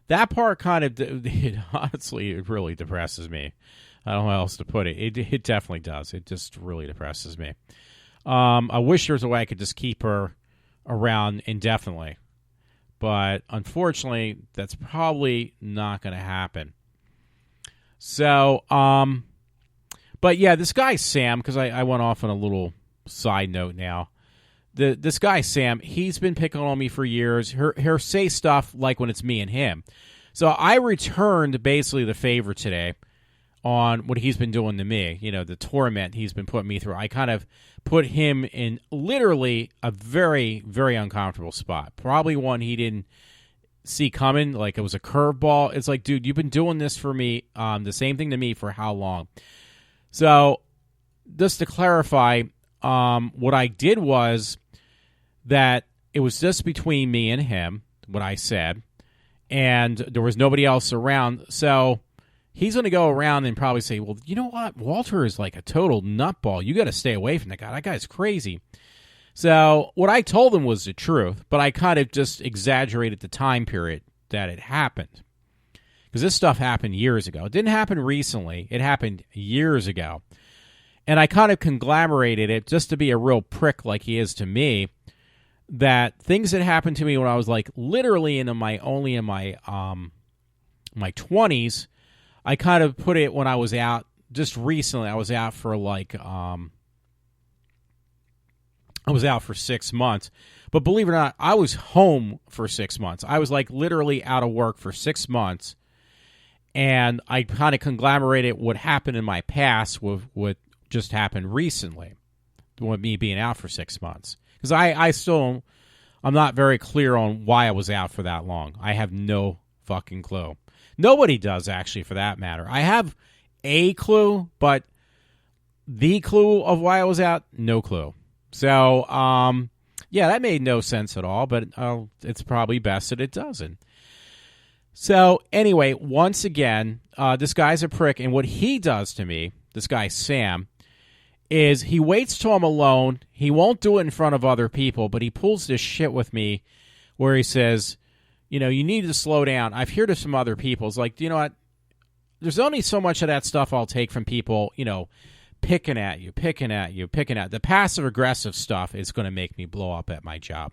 Speaker 4: that part kind of, honestly, it really depresses me. I don't know how else to put it. It definitely does. It just really depresses me. I wish there was a way I could just keep her around indefinitely. But unfortunately, that's probably not going to happen. So, but yeah, this guy Sam, because I went off on a little side note now. This guy Sam, he's been picking on me for years. He'll say stuff like when it's me and him. So I returned basically the favor today on what he's been doing to me. The torment he's been putting me through. I kind of put him in literally a very, very uncomfortable spot. Probably one he didn't see coming, like it was a curveball. It's like, dude, you've been doing this for me, the same thing to me for how long? So just to clarify, what I did was that it was just between me and him, what I said, and there was nobody else around. So he's going to go around and probably say, well, you know what? Walter is like a total nutball. You got to stay away from that guy. That guy's crazy. So what I told him was the truth, but I kind of just exaggerated the time period that it happened. Because this stuff happened years ago. It didn't happen recently. It happened years ago. And I kind of conglomerated it just to be a real prick like he is to me, that things that happened to me when I was like literally in my 20s, I kind of put it when I was out just recently. I was out for I was out for 6 months. But believe it or not, I was home for 6 months. I was like literally out of work for 6 months. And I kind of conglomerated what happened in my past with what just happened recently, with me being out for 6 months. Because I'm not very clear on why I was out for that long. I have no fucking clue. Nobody does, actually, for that matter. I have a clue, but the clue of why I was out, no clue. So, yeah, that made no sense at all, but it's probably best that it doesn't. So, anyway, once again, this guy's a prick, and what he does to me, this guy Sam, is he waits till I'm alone. He won't do it in front of other people, but he pulls this shit with me where he says, you need to slow down. I've heard of some other people. It's like, you know what? There's only so much of that stuff I'll take from people, picking at you. The passive-aggressive stuff is going to make me blow up at my job.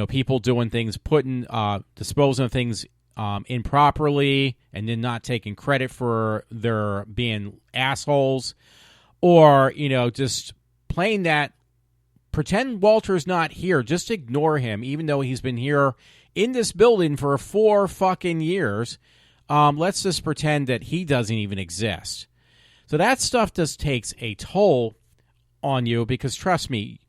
Speaker 4: People doing things, disposing of things improperly, and then not taking credit for their being assholes, or, just playing that, pretend Walter's not here. Just ignore him, even though he's been here in this building for 4 fucking years. Let's just pretend that he doesn't even exist. So that stuff just takes a toll on you, because trust me,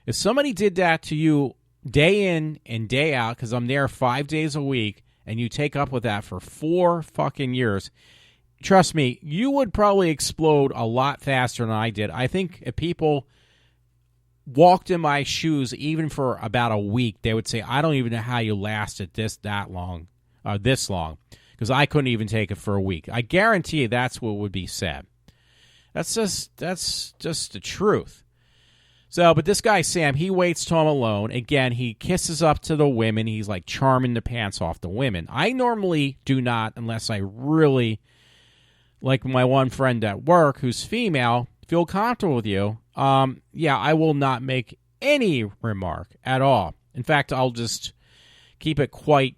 Speaker 4: if somebody did that to you day in and day out, because I'm there 5 days a week, and you take up with that for 4 fucking years, trust me, you would probably explode a lot faster than I did. I think if people walked in my shoes even for about a week, they would say, I don't even know how you lasted this long, because I couldn't even take it for a week. I guarantee you that's what would be said. That's just the truth. So, but this guy, Sam, he waits till I'm alone. Again, he kisses up to the women. He's like charming the pants off the women. I normally do not, unless I really, like my one friend at work who's female, feel comfortable with you. I will not make any remark at all. In fact, I'll just keep it quite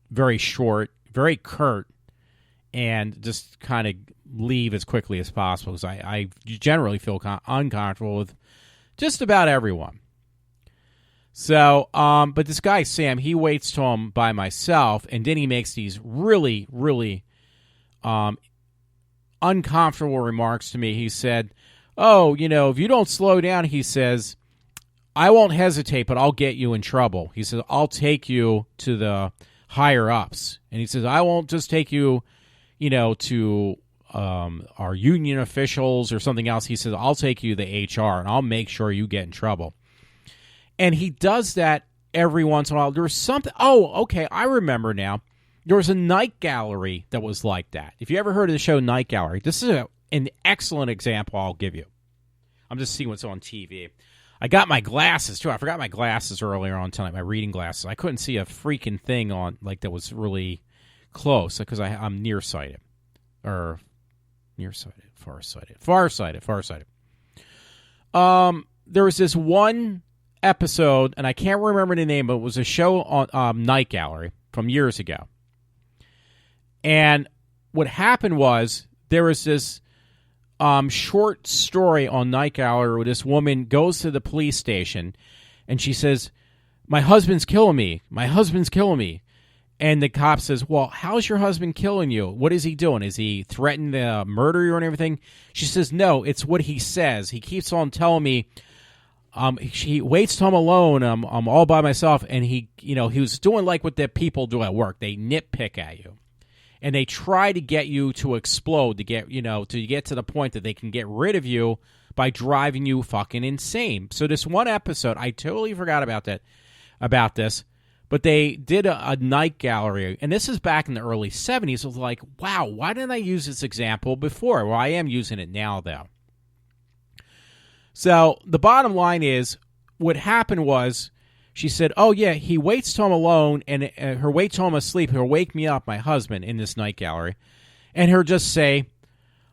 Speaker 4: very short, very curt, and just kind of leave as quickly as possible, because I generally feel uncomfortable with just about everyone. So, but this guy, Sam, he waits till I'm by myself, and then he makes these really, really uncomfortable remarks to me. He said, if you don't slow down, he says, I won't hesitate, but I'll get you in trouble. He says, I'll take you to the higher-ups. And he says, I won't just take you, to our union officials or something else. He says, I'll take you to the HR, and I'll make sure you get in trouble. And he does that every once in a while. There was something, I remember now. There was a night gallery that was like that. If you ever heard of the show Night Gallery, this is an excellent example I'll give you. I'm just seeing what's on TV. I got my glasses, too. I forgot my glasses earlier on tonight, my reading glasses. I couldn't see a freaking thing on, that was really close, because I'm nearsighted. Or nearsighted, farsighted. There was this one episode, and I can't remember the name, but it was a show on Night Gallery from years ago. And what happened was, there was this short story on Night Gallery where this woman goes to the police station, and she says, my husband's killing me. And the cop says, well, how's your husband killing you? What is he doing? Is he threatening to murder you and everything? She says, no, it's what he says. He keeps on telling me, he waits till I'm alone, I'm all by myself, and he was doing like what the people do at work. They nitpick at you. And they try to get you to explode, to get to the point that they can get rid of you by driving you fucking insane. So this one episode, I totally forgot about this, but they did a night gallery, and this is back in the early 70s. I was like, wow, why didn't I use this example before? Well, I am using it now, though. So the bottom line is, what happened was, she said, oh, yeah, he waits till I'm alone, and her wait till I'm asleep. He'll wake me up, my husband, in this night gallery, and he'll just say,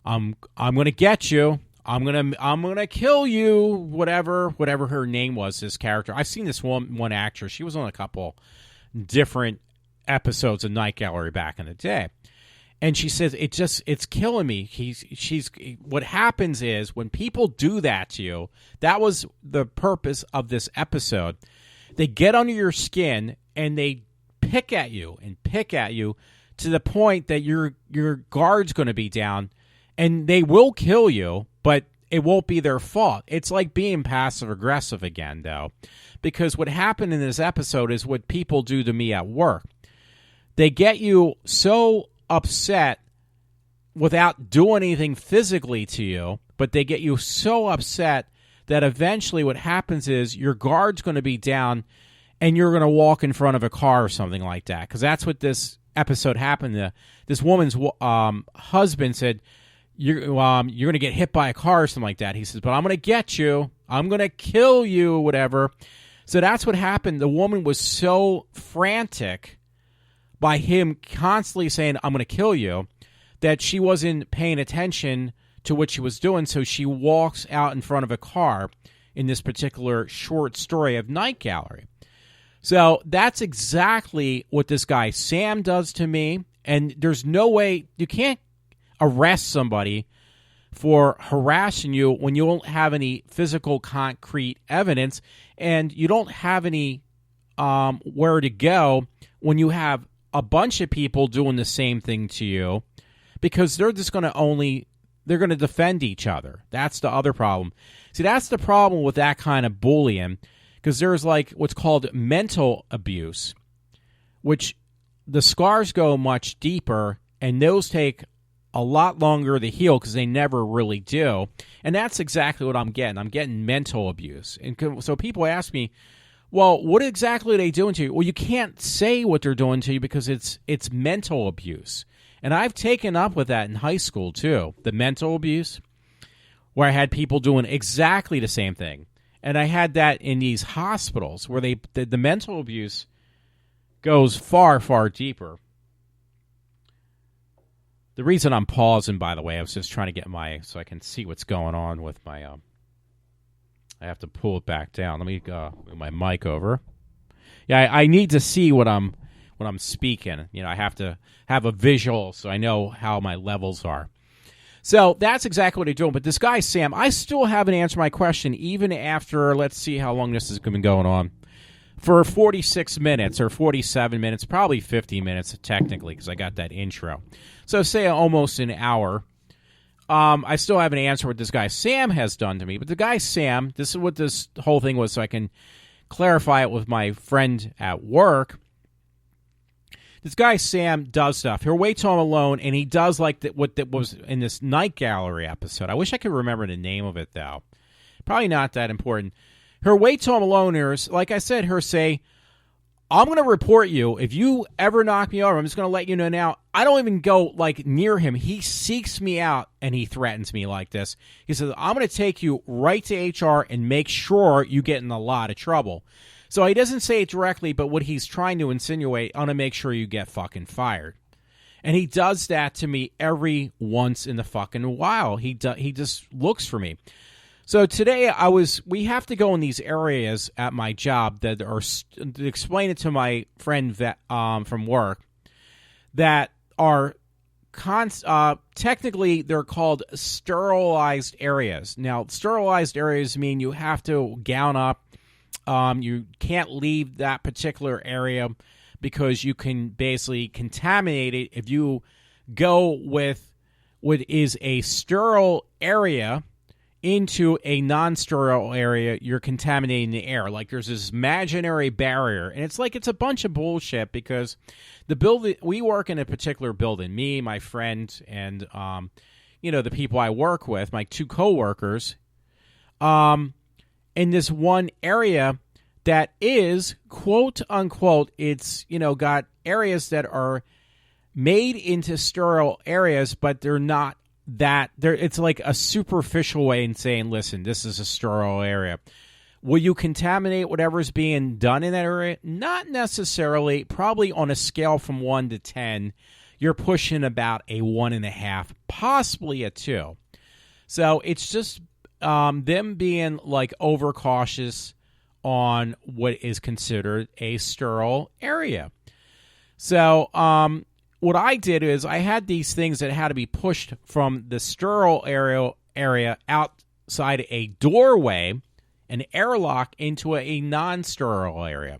Speaker 4: I'm going to get you. I'm gonna kill you, whatever her name was, this character. I've seen this one actress. She was on a couple different episodes of Night Gallery back in the day. And she says, it's killing me. What happens is, when people do that to you, that was the purpose of this episode. They get under your skin and they pick at you to the point that your guard's going to be down, and they will kill you, but it won't be their fault. It's like being passive-aggressive again, though, because what happened in this episode is what people do to me at work. They get you so upset without doing anything physically to you, but they get you so upset that eventually what happens is your guard's going to be down and you're going to walk in front of a car or something like that, because that's what this episode happened. This woman's husband said, you're going to get hit by a car or something like that. He says, but I'm going to get you. I'm going to kill you, whatever. So that's what happened. The woman was so frantic by him constantly saying, I'm going to kill you, that she wasn't paying attention to what she was doing. So she walks out in front of a car in this particular short story of Night Gallery. So that's exactly what this guy Sam does to me. And there's no way, you can't arrest somebody for harassing you when you don't have any physical concrete evidence, and you don't have any where to go when you have a bunch of people doing the same thing to you, because they're just going to they're going to defend each other. That's the other problem. See, that's the problem with that kind of bullying, because there's like what's called mental abuse, which the scars go much deeper, and those take a lot longer to heal because they never really do. And that's exactly what I'm getting. I'm getting mental abuse. And so people ask me, well, what exactly are they doing to you? Well, you can't say what they're doing to you because it's mental abuse. And I've taken up with that in high school too, the mental abuse, where I had people doing exactly the same thing. And I had that in these hospitals where the mental abuse goes far, far deeper. The reason I'm pausing, by the way, I was just trying to get so I can see what's going on with my, I have to pull it back down. Let me move my mic over. Yeah, I need to see what I'm speaking. You know, I have to have a visual so I know how my levels are. So that's exactly what they're doing. But this guy, Sam, I still haven't answered my question, even after, let's see how long this has been going on. For 46 minutes or 47 minutes, probably 50 minutes technically, because I got that intro. So say almost an hour. I still haven't answered what this guy Sam has done to me. But the guy Sam, this is what this whole thing was, so I can clarify it with my friend at work. This guy Sam does stuff. He'll wait till I'm alone, and he does like what that was in this Night Gallery episode. I wish I could remember the name of it, though. Probably not that important. Her wait till I'm alone is, like I said, her say, I'm going to report you. If you ever knock me over, I'm just going to let you know now. I don't even go like near him. He seeks me out and he threatens me like this. He says, I'm going to take you right to HR and make sure you get in a lot of trouble. So he doesn't say it directly, but what he's trying to insinuate, I'm going to make sure you get fucking fired. And he does that to me every once in the fucking while. He just looks for me. So today we have to go in these areas at my job that are, to explain it to my friend from work, that are technically they're called sterilized areas. Now, sterilized areas mean you have to gown up. You can't leave that particular area because you can basically contaminate it. If you go with what is a sterile area into a non-sterile area, you're contaminating the air. Like there's this imaginary barrier, and it's like it's a bunch of bullshit because the building we work in a particular building, me, my friend, and the people I work with, my two coworkers, in this one area that is quote unquote, it's got areas that are made into sterile areas, but they're not. It's like a superficial way in saying, listen, this is a sterile area. Will you contaminate whatever's being done in that area? Not necessarily. Probably on a scale from 1 to 10, you're pushing about a 1.5, possibly a 2. So it's just them being like overcautious on what is considered a sterile area. So, what I did is I had these things that had to be pushed from the sterile area outside a doorway, an airlock, into a non-sterile area.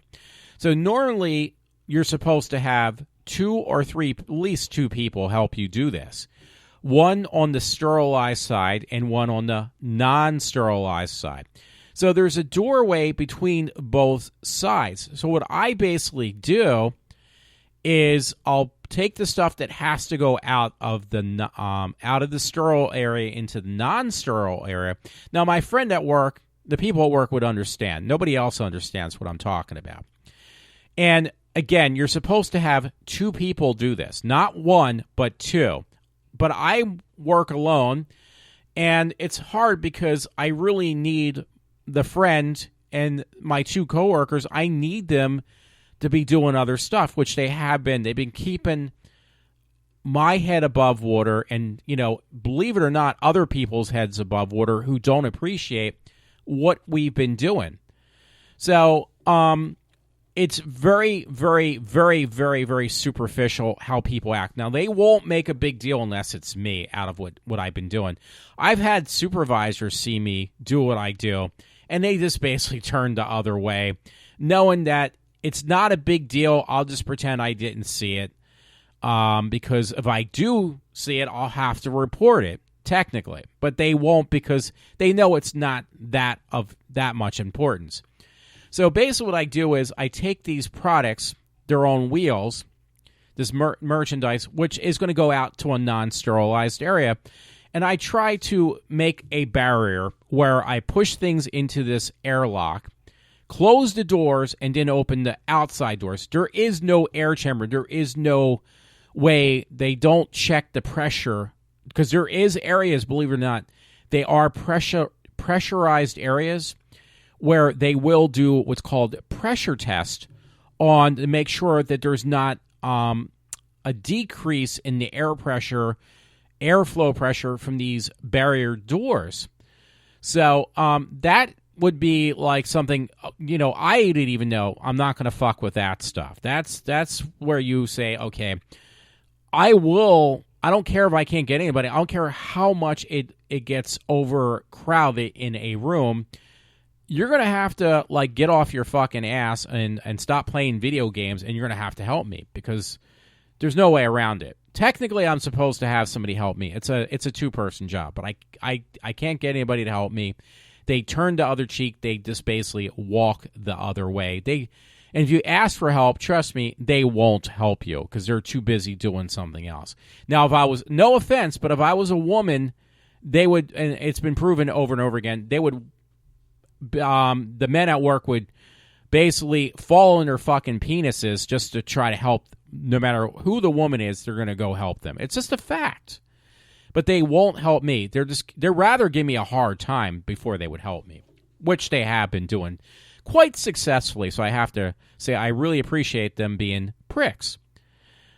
Speaker 4: So normally you're supposed to have 2 or 3, at least 2 people help you do this. One on the sterilized side and one on the non-sterilized side. So there's a doorway between both sides. So what I basically do is I'll take the stuff that has to go out of the sterile area into the non-sterile area. Now, my friend at work, the people at work would understand. Nobody else understands what I'm talking about. And again, you're supposed to have 2 people do this, not 1, but 2. But I work alone, and it's hard because I really need the friend and my 2 coworkers, I need them to be doing other stuff, which they have been. They've been keeping my head above water, and, believe it or not, other people's heads above water who don't appreciate what we've been doing. So, it's very, very, very, very, very superficial how people act. Now, they won't make a big deal unless it's me out of what I've been doing. I've had supervisors see me do what I do, and they just basically turn the other way, knowing that it's not a big deal. I'll just pretend I didn't see it, because if I do see it, I'll have to report it, technically. But they won't, because they know it's not that much importance. So basically what I do is I take these products, their own wheels, this merchandise, which is going to go out to a non-sterilized area, and I try to make a barrier where I push things into this airlock, close the doors, and then open the outside doors. There is no air chamber. There is no way. They don't check the pressure, because there is areas, believe it or not, they are pressurized areas where they will do what's called pressure test on to make sure that there's not a decrease in the airflow pressure from these barrier doors. So that would be like something, I didn't even know. I'm not going to fuck with that stuff. That's where you say, okay, I don't care if I can't get anybody. I don't care how much it gets overcrowded in a room. You're going to have to, get off your fucking ass and stop playing video games, and you're going to have to help me, because there's no way around it. Technically, I'm supposed to have somebody help me. It's a 2-person job, but I can't get anybody to help me. They turn the other cheek. They just basically walk the other way. And if you ask for help, trust me, they won't help you, because they're too busy doing something else. Now, no offense, but if I was a woman, they would, and it's been proven over and over again, they would, the men at work would basically fall in their fucking penises just to try to help. No matter who the woman is, they're going to go help them. It's just a fact. But they won't help me. They're rather give me a hard time before they would help me, which they have been doing quite successfully. So I have to say I really appreciate them being pricks.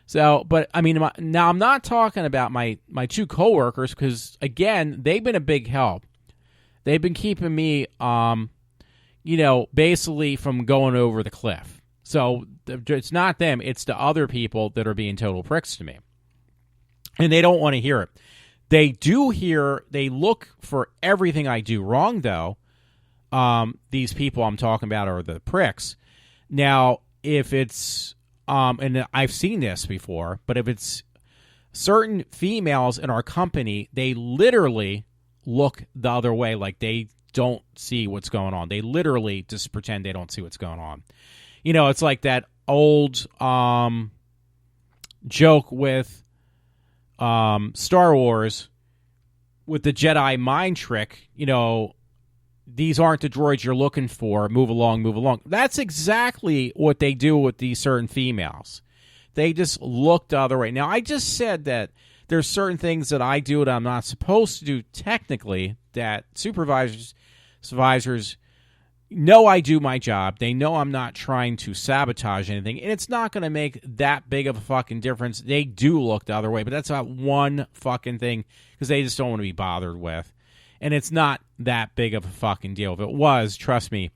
Speaker 4: So, but I mean, now I'm not talking about my 2 coworkers, because again, they've been a big help. They've been keeping me, basically from going over the cliff. So it's not them, it's the other people that are being total pricks to me. And they don't want to hear it. They look for everything I do wrong, though. These people I'm talking about are the pricks. Now, if it's, and I've seen this before, but if it's certain females in our company, they literally look the other way, like they don't see what's going on. They literally just pretend they don't see what's going on. It's like that old joke with Star Wars with the Jedi mind trick. These aren't the droids you're looking for. Move along, move along. That's exactly what they do with these certain females. They just look the other way. Now, I just said that there's certain things that I do that I'm not supposed to do technically, that supervisors know I do my job. They know I'm not trying to sabotage anything, and it's not going to make that big of a fucking difference. They do look the other way, but that's not one fucking thing, because they just don't want to be bothered with. And it's not that big of a fucking deal. If it was, trust me,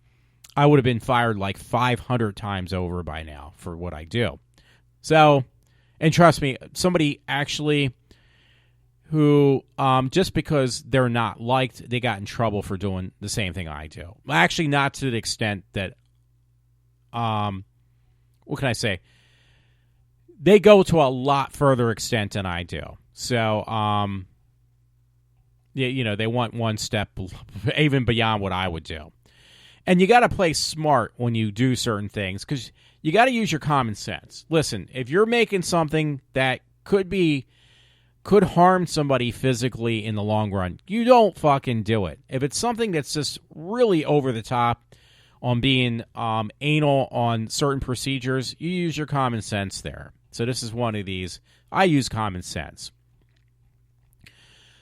Speaker 4: I would have been fired like 500 times over by now for what I do. So, and trust me, somebody actually who, just because they're not liked, they got in trouble for doing the same thing I do. Actually, not to the extent that, what can I say? They go to a lot further extent than I do. So, they want one step even beyond what I would do. And you got to play smart when you do certain things, because you got to use your common sense. Listen, if you're making something that could harm somebody physically in the long run, you don't fucking do it. If it's something that's just really over the top on being anal on certain procedures, you use your common sense there. So this is one of these. I use common sense.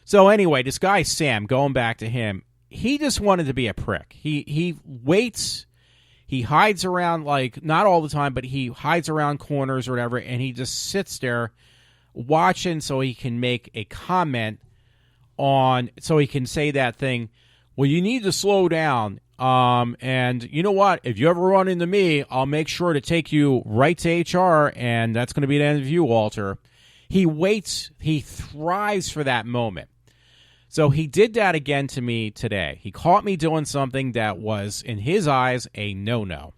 Speaker 4: So anyway, this guy Sam, going back to him, he just wanted to be a prick. He waits. He hides around, like, not all the time, but he hides around corners or whatever, and he just sits there watching so he can make a comment on, so he can say that thing, well, you need to slow down. And you know what? If you ever run into me, I'll make sure to take you right to HR, and that's going to be the end of you, Walter. He waits. He thrives for that moment. So he did that again to me today. He caught me doing something that was, in his eyes, a no-no.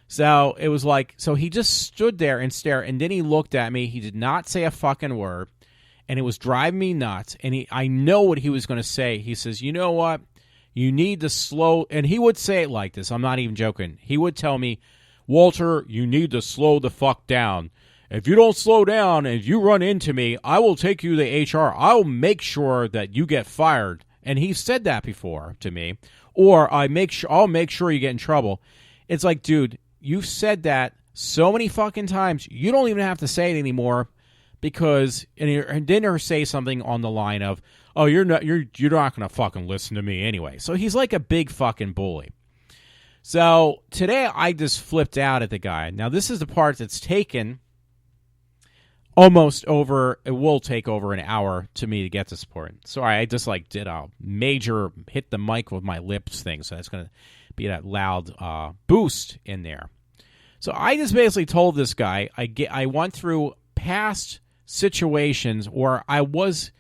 Speaker 4: So it was like, so he just stood there and stared, and then he looked at me. He did not say a fucking word, and it was driving me nuts. And I know what he was going to say. He says, you know what? You need to slow, and he would say it like this. I'm not even joking. He would tell me, Walter, you need to slow the fuck down. If you don't slow down and if you run into me, I will take you to HR. I'll make sure that you get fired. And he said that before to me. Or I'll make sure you get in trouble. It's like, dude, you've said that so many fucking times. You don't even have to say it anymore, because and then say something on the line of, oh, you're not going to fucking listen to me anyway. So he's like a big fucking bully. So today I just flipped out at the guy. Now this is the part that's taken almost over. It will take over an hour to me to get this part. Sorry, I just like did a major hit the mic with my lips thing, so that's going to be that loud boost in there. So I just basically told this guy, I went through past situations where I was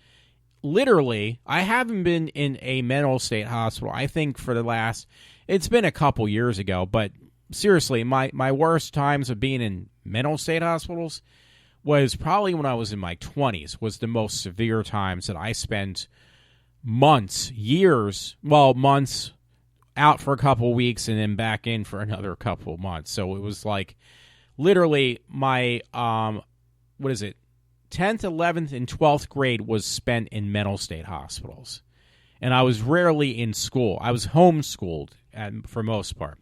Speaker 4: literally, I haven't been in a mental state hospital, I think for the last, it's been a couple years ago, but seriously, my worst times of being in mental state hospitals was probably when I was in my 20s, was the most severe times that I spent months out for a couple of weeks and then back in for another couple of months. So it was like literally my, 10th, 11th, and 12th grade was spent in mental state hospitals. And I was rarely in school. I was homeschooled for most part.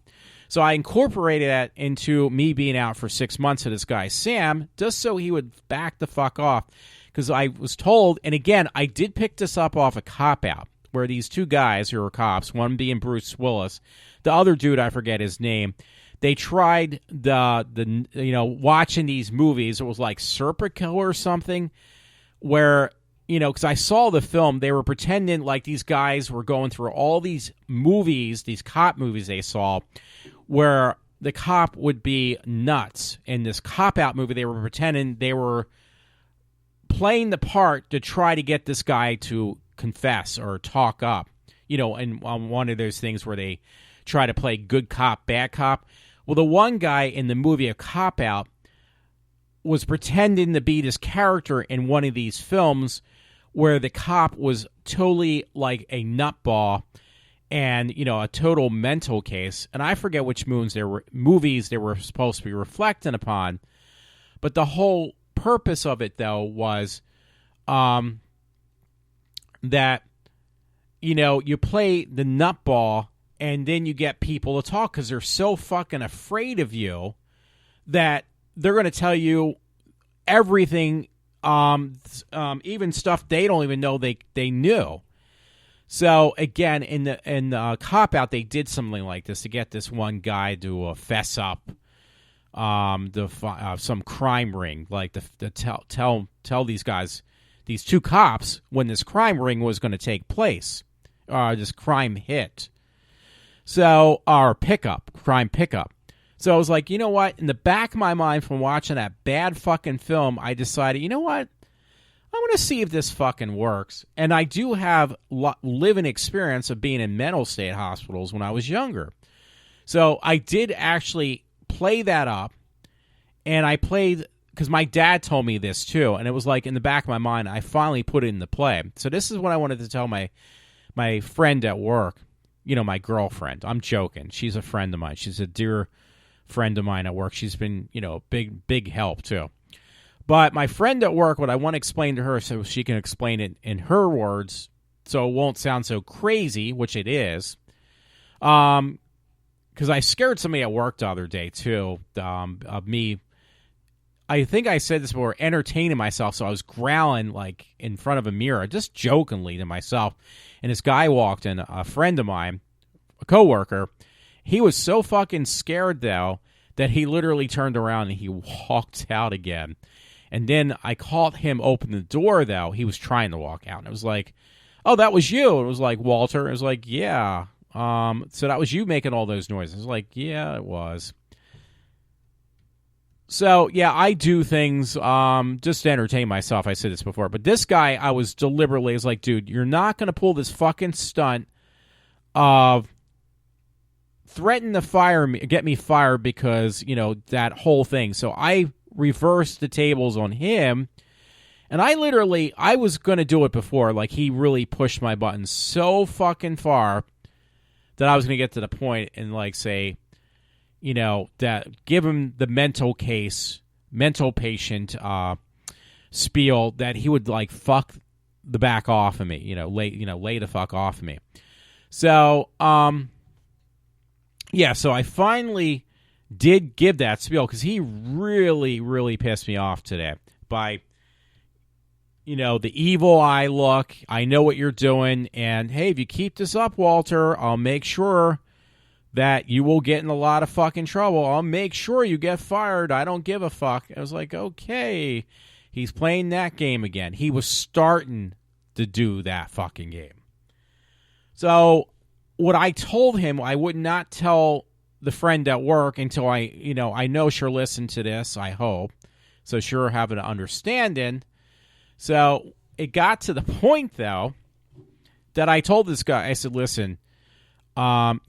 Speaker 4: So I incorporated that into me being out for 6 months of this guy, Sam, just so he would back the fuck off. Because I was told, and again, I did pick this up off a cop-out, where these two guys who were cops, one being Bruce Willis, the other dude, I forget his name, they tried watching these movies. It was like Serpico or something, where, because I saw the film, they were pretending like these guys were going through all these movies, these cop movies they saw, where the cop would be nuts. In this cop-out movie, they were pretending they were playing the part to try to get this guy to confess or talk up, and on one of those things where they try to play good cop, bad cop. Well, the one guy in the movie, A Cop-Out, was pretending to be this character in one of these films where the cop was totally like a nutball and, a total mental case. And I forget which movies they were supposed to be reflecting upon. But the whole purpose of it, though, was that, you play the nutball and then you get people to talk because they're so fucking afraid of you that they're going to tell you everything, even stuff they don't even know they knew. So again, in the cop-out, they did something like this to get this one guy to fess up some crime ring, like tell these guys, these two cops, when this crime ring was going to take place, this crime hit. So, our crime pickup. So I was like, you know what? In the back of my mind from watching that bad fucking film, I decided, you know what? I want to see if this fucking works. And I do have living experience of being in mental state hospitals when I was younger. So I did actually play that up. And I played, because my dad told me this too. And it was like in the back of my mind, I finally put it into play. So this is what I wanted to tell my friend at work. My girlfriend. I'm joking. She's a friend of mine. She's a dear friend of mine at work. She's been, big help too. But my friend at work, what I want to explain to her so she can explain it in her words so it won't sound so crazy, which it is, because I scared somebody at work the other day too, of me I think I said this before, entertaining myself. So I was growling like in front of a mirror, just jokingly to myself. And this guy walked in, a friend of mine, a coworker. He was so fucking scared, though, that he literally turned around and he walked out again. And then I caught him open the door, though. He was trying to walk out. And it was like, oh, that was you. It was like, Walter. It was like, yeah. So that was you making all those noises. I was like, yeah, it was. So, yeah, I do things just to entertain myself. I said this before. But this guy, I was deliberately, I was like, dude, you're not going to pull this fucking stunt of threaten to fire me, get me fired because, that whole thing. So I reversed the tables on him. And I was going to do it before. Like, he really pushed my buttons so fucking far that I was going to get to the point and, like, say, that give him the mental patient spiel that he would like fuck the back off of me, lay the fuck off of me. So, so I finally did give that spiel because he really, really pissed me off today by, the evil eye look. I know what you're doing, and hey, if you keep this up, Walter, I'll make sure that you will get in a lot of fucking trouble. I'll make sure you get fired. I don't give a fuck. I was like, okay. He's playing that game again. He was starting to do that fucking game. So what I told him, I would not tell the friend at work until I know she'll listen to this, I hope. So she'll have an understanding. So it got to the point, though, that I told this guy, I said, listen, last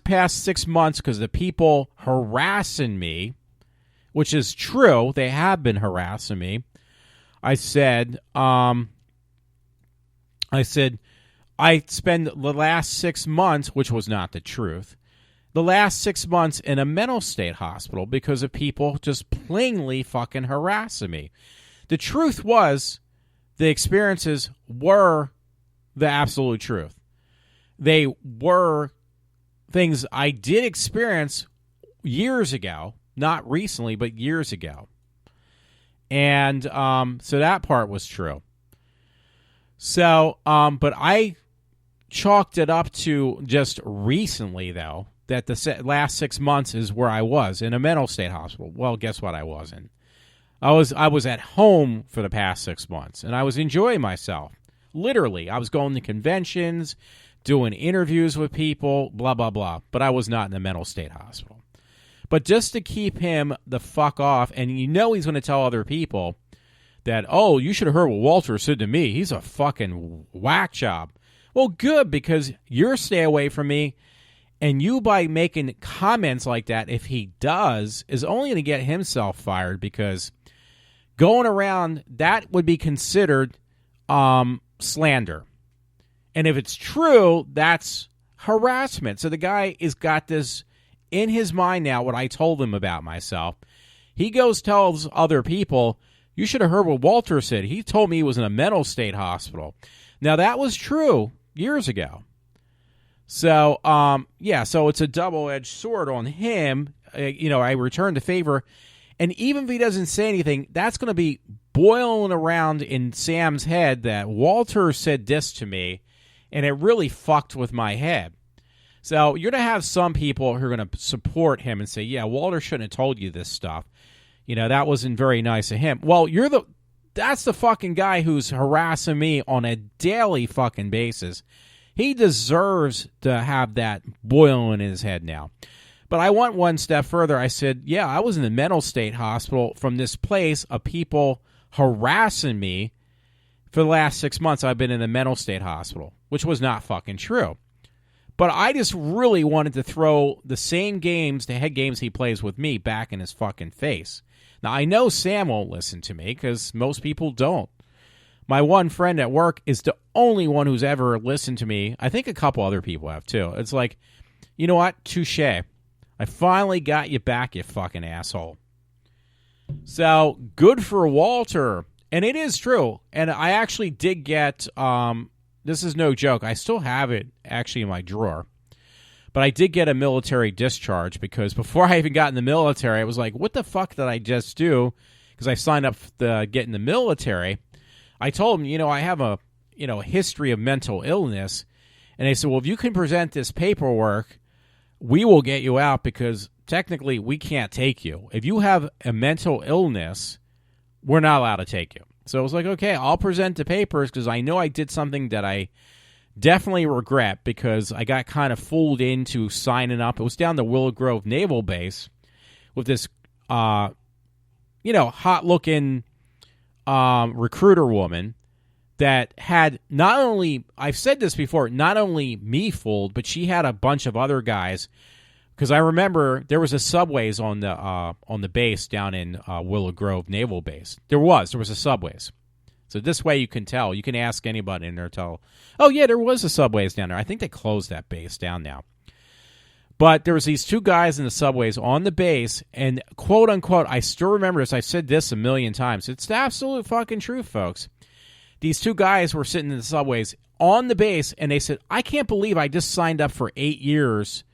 Speaker 4: past 6 months, because the people harassing me, which is true, they have been harassing me. I said, I spend the last 6 months, which was not the truth, the last 6 months in a mental state hospital because of people just plainly fucking harassing me. The truth was, the experiences were the absolute truth. They were things I did experience years ago, not recently, but years ago. And so that part was true. So, but I chalked it up to just recently, though, that the last 6 months is where I was, in a mental state hospital. Well, guess what I wasn't? I was at home for the past 6 months, and I was enjoying myself. Literally, I was going to conventions, doing interviews with people, blah, blah, blah. But I was not in a mental state hospital. But just to keep him the fuck off, and he's going to tell other people that, oh, you should have heard what Walter said to me. He's a fucking whack job. Well, good, because you're stay away from me, and you, by making comments like that, if he does, is only going to get himself fired, because going around, that would be considered slander. And if it's true, that's harassment. So the guy has got this in his mind now, what I told him about myself. He goes tells other people, you should have heard what Walter said. He told me he was in a mental state hospital. Now, that was true years ago. So, so it's a double-edged sword on him. I returned the favor. And even if he doesn't say anything, that's going to be boiling around in Sam's head that Walter said this to me, and it really fucked with my head. So you're going to have some people who are going to support him and say, yeah, Walter shouldn't have told you this stuff. That wasn't very nice of him. Well, that's the fucking guy who's harassing me on a daily fucking basis. He deserves to have that boiling in his head now. But I went one step further. I said, yeah, I was in the mental state hospital from this place of people harassing me for the last 6 months. I've been in the mental state hospital, which was not fucking true. But I just really wanted to throw the same games, the head games he plays with me, back in his fucking face. Now, I know Sam won't listen to me because most people don't. My one friend at work is the only one who's ever listened to me. I think a couple other people have, too. It's like, you know what? Touche. I finally got you back, you fucking asshole. So, good for Walter. And it is true. And I actually did get, this is no joke, I still have it actually in my drawer. But I did get a military discharge because before I even got in the military, I was like, what the fuck did I just do? Because I signed up to get in the military. I told them, I have a history of mental illness. And they said, well, if you can present this paperwork, we will get you out because technically we can't take you. If you have a mental illness, we're not allowed to take you. So I was like, okay, I'll present the papers because I know I did something that I definitely regret because I got kind of fooled into signing up. It was down the Willow Grove Naval Base with this, hot-looking recruiter woman that had not only, I've said this before, not only me fooled, but she had a bunch of other guys. Because I remember there was a Subways on the base down in Willow Grove Naval Base. There was a Subways. So this way you can tell. You can ask anybody in there, tell, oh, yeah, there was a Subways down there. I think they closed that base down now. But there was these two guys in the Subways on the base, and quote, unquote, I still remember this. I've said this a million times. It's the absolute fucking truth, folks. These two guys were sitting in the Subways on the base, and they said, I can't believe I just signed up for 8 years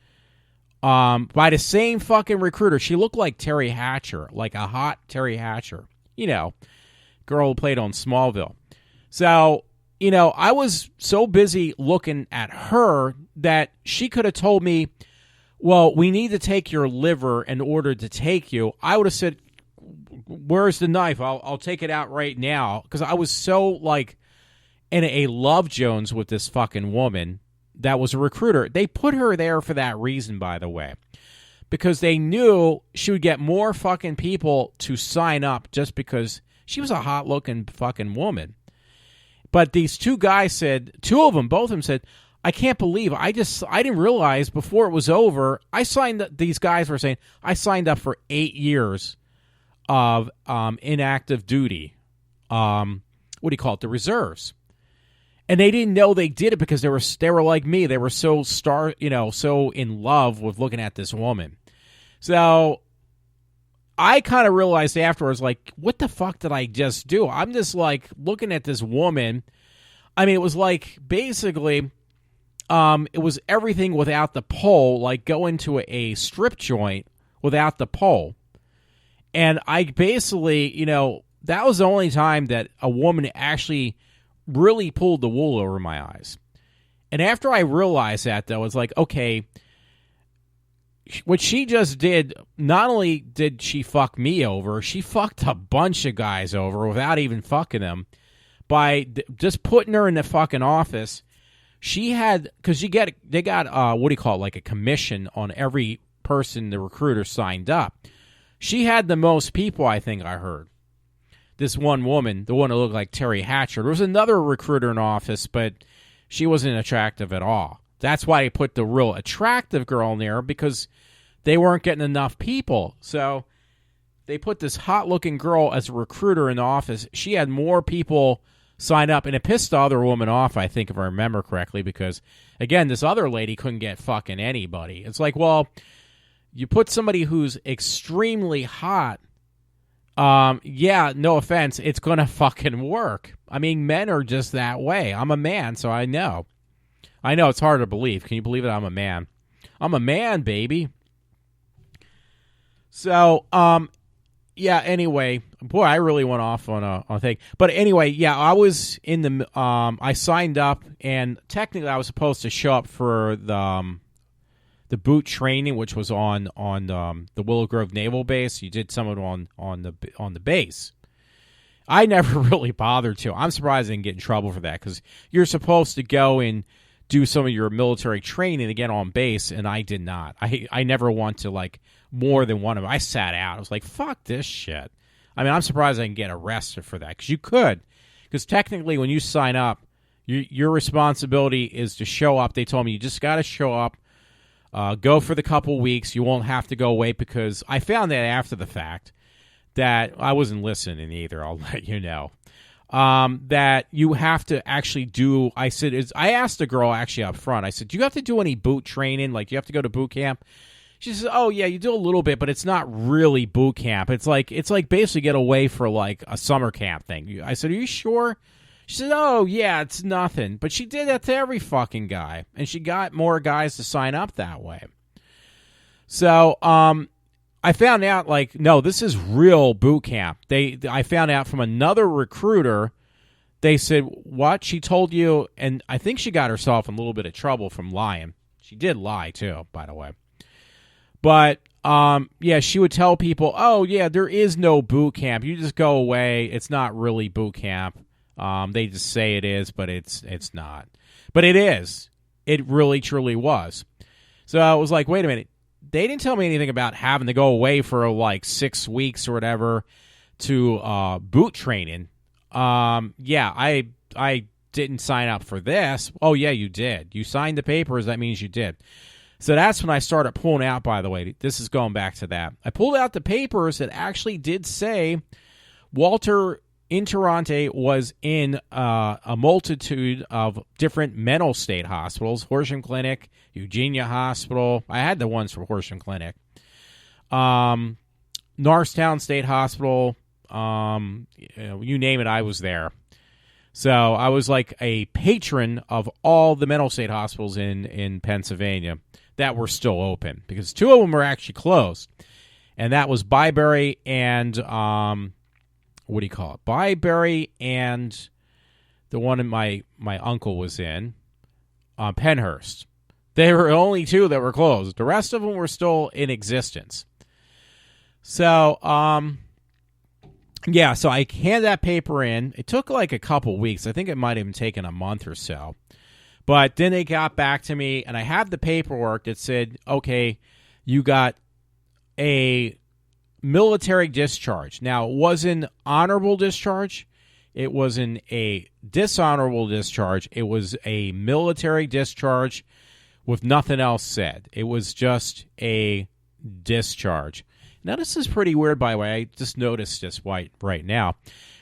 Speaker 4: by the same fucking recruiter. She looked like Terry Hatcher, like a hot Terry Hatcher. Girl who played on Smallville. So, I was so busy looking at her that she could have told me, well, we need to take your liver in order to take you. I would have said, where's the knife? I'll take it out right now. Because I was so, in a love Jones with this fucking woman that was a recruiter. They put her there for that reason, by the way. Because they knew she would get more fucking people to sign up just because she was a hot-looking fucking woman. But these two guys said, both of them said, I can't believe, I didn't realize before it was over, these guys were saying, I signed up for 8 years of inactive duty. What do you call it? The reserves. And they didn't know they did it because they were like me. They were so so in love with looking at this woman. So I kind of realized afterwards, what the fuck did I just do? I'm just looking at this woman. I mean, it was basically, it was everything without the pole, like going to a strip joint without the pole. And I basically, that was the only time that a woman actually really pulled the wool over my eyes. And after I realized that, though, it's okay, what she just did, not only did she fuck me over, she fucked a bunch of guys over without even fucking them by just putting her in the fucking office. She had, because they got, what do you call it, a commission on every person the recruiter signed up. She had the most people, I think I heard. This one woman, the one who looked like Terry Hatcher. There was another recruiter in office, but she wasn't attractive at all. That's why they put the real attractive girl in there, because they weren't getting enough people. So they put this hot-looking girl as a recruiter in the office. She had more people sign up, and it pissed the other woman off, I think, if I remember correctly, because, again, this other lady couldn't get fucking anybody. It's well, you put somebody who's extremely hot, no offense, it's going to fucking work. I mean, men are just that way. I'm a man, so I know. I know it's hard to believe. Can you believe it? I'm a man. I'm a man, baby. So, anyway, boy, I really went off on a thing. But anyway, I was in the, I signed up, and technically I was supposed to show up for the boot training, which was on the Willow Grove Naval Base. You did some of it on the base. I never really bothered to. I'm surprised I didn't get in trouble for that, because you're supposed to go and do some of your military training again on base, and I did not. I never want to, more than one of them. I sat out. I was like, fuck this shit. I mean, I'm surprised I didn't get arrested for that, because you could. Because technically, when you sign up, your responsibility is to show up. They told me you just got to show up, go for the couple weeks. You won't have to go away, because I found that after the fact that I wasn't listening either. I'll let you know. That you have to actually do. I asked the girl actually up front. I said, do you have to do any boot training? Do you have to go to boot camp? She says, oh, yeah, you do a little bit, but it's not really boot camp. It's like basically get away for a summer camp thing. I said, are you sure? She said, oh, yeah, it's nothing. But she did that to every fucking guy. And she got more guys to sign up that way. So, I found out, like, no, this is real boot camp. I found out from another recruiter. They said, what? She told you, and I think she got herself in a little bit of trouble from lying. She did lie, too, by the way. But, yeah, she would tell people, oh, yeah, there is no boot camp. You just go away. It's not really boot camp. They just say it is, but it's not. But it is. It really, truly was. So I was like, wait a minute. They didn't tell me anything about having to go away for like 6 weeks or whatever to boot training. Yeah, I didn't sign up for this. Oh, yeah, you did. You signed the papers. That means you did. So that's when I started pulling out, by the way. This is going back to that. I pulled out the papers that actually did say Walter Interrante was in a multitude of different mental state hospitals, Horsham Clinic, Eugenia Hospital. I had the ones for Horsham Clinic. Norristown State Hospital, you name it, I was there. So I was like a patron of all the mental state hospitals in Pennsylvania that were still open, because 2 of them were actually closed. And that was Byberry and, what do you call it? Byberry and the one that my uncle was in, Penhurst. They were the only 2 that were closed. The rest of them were still in existence. So, yeah, so I handed that paper in. It took like a couple weeks. I think it might have even taken a month or so. But then they got back to me, and I have the paperwork that said, okay, you got a military discharge. Now, it wasn't honorable discharge. It wasn't a dishonorable discharge. It was a military discharge with nothing else said. It was just a discharge. Now, this is pretty weird, by the way. I just noticed this right now.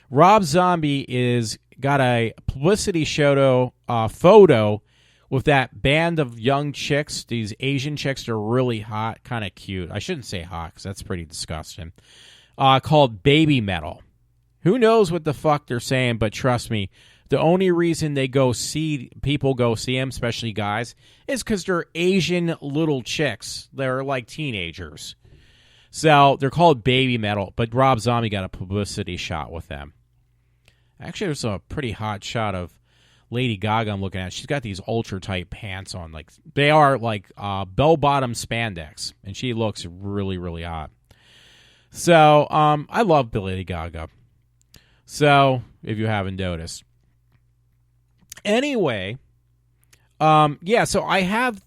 Speaker 4: Rob Zombie is got a publicity photo with that band of young chicks. These Asian chicks are really hot, kind of cute. I shouldn't say hot because that's pretty disgusting. Called Baby Metal. Who knows what the fuck they're saying, but trust me, the only reason people go see them, especially guys, is because they're Asian little chicks. They're like teenagers. So they're called Baby Metal, but Rob Zombie got a publicity shot with them. Actually, there's a pretty hot shot of Lady Gaga I'm looking at. She's got these ultra-tight pants on. Like they are like bell-bottom spandex, and she looks really, really hot. So I love Lady Gaga. So if you haven't noticed. Anyway, yeah, so I have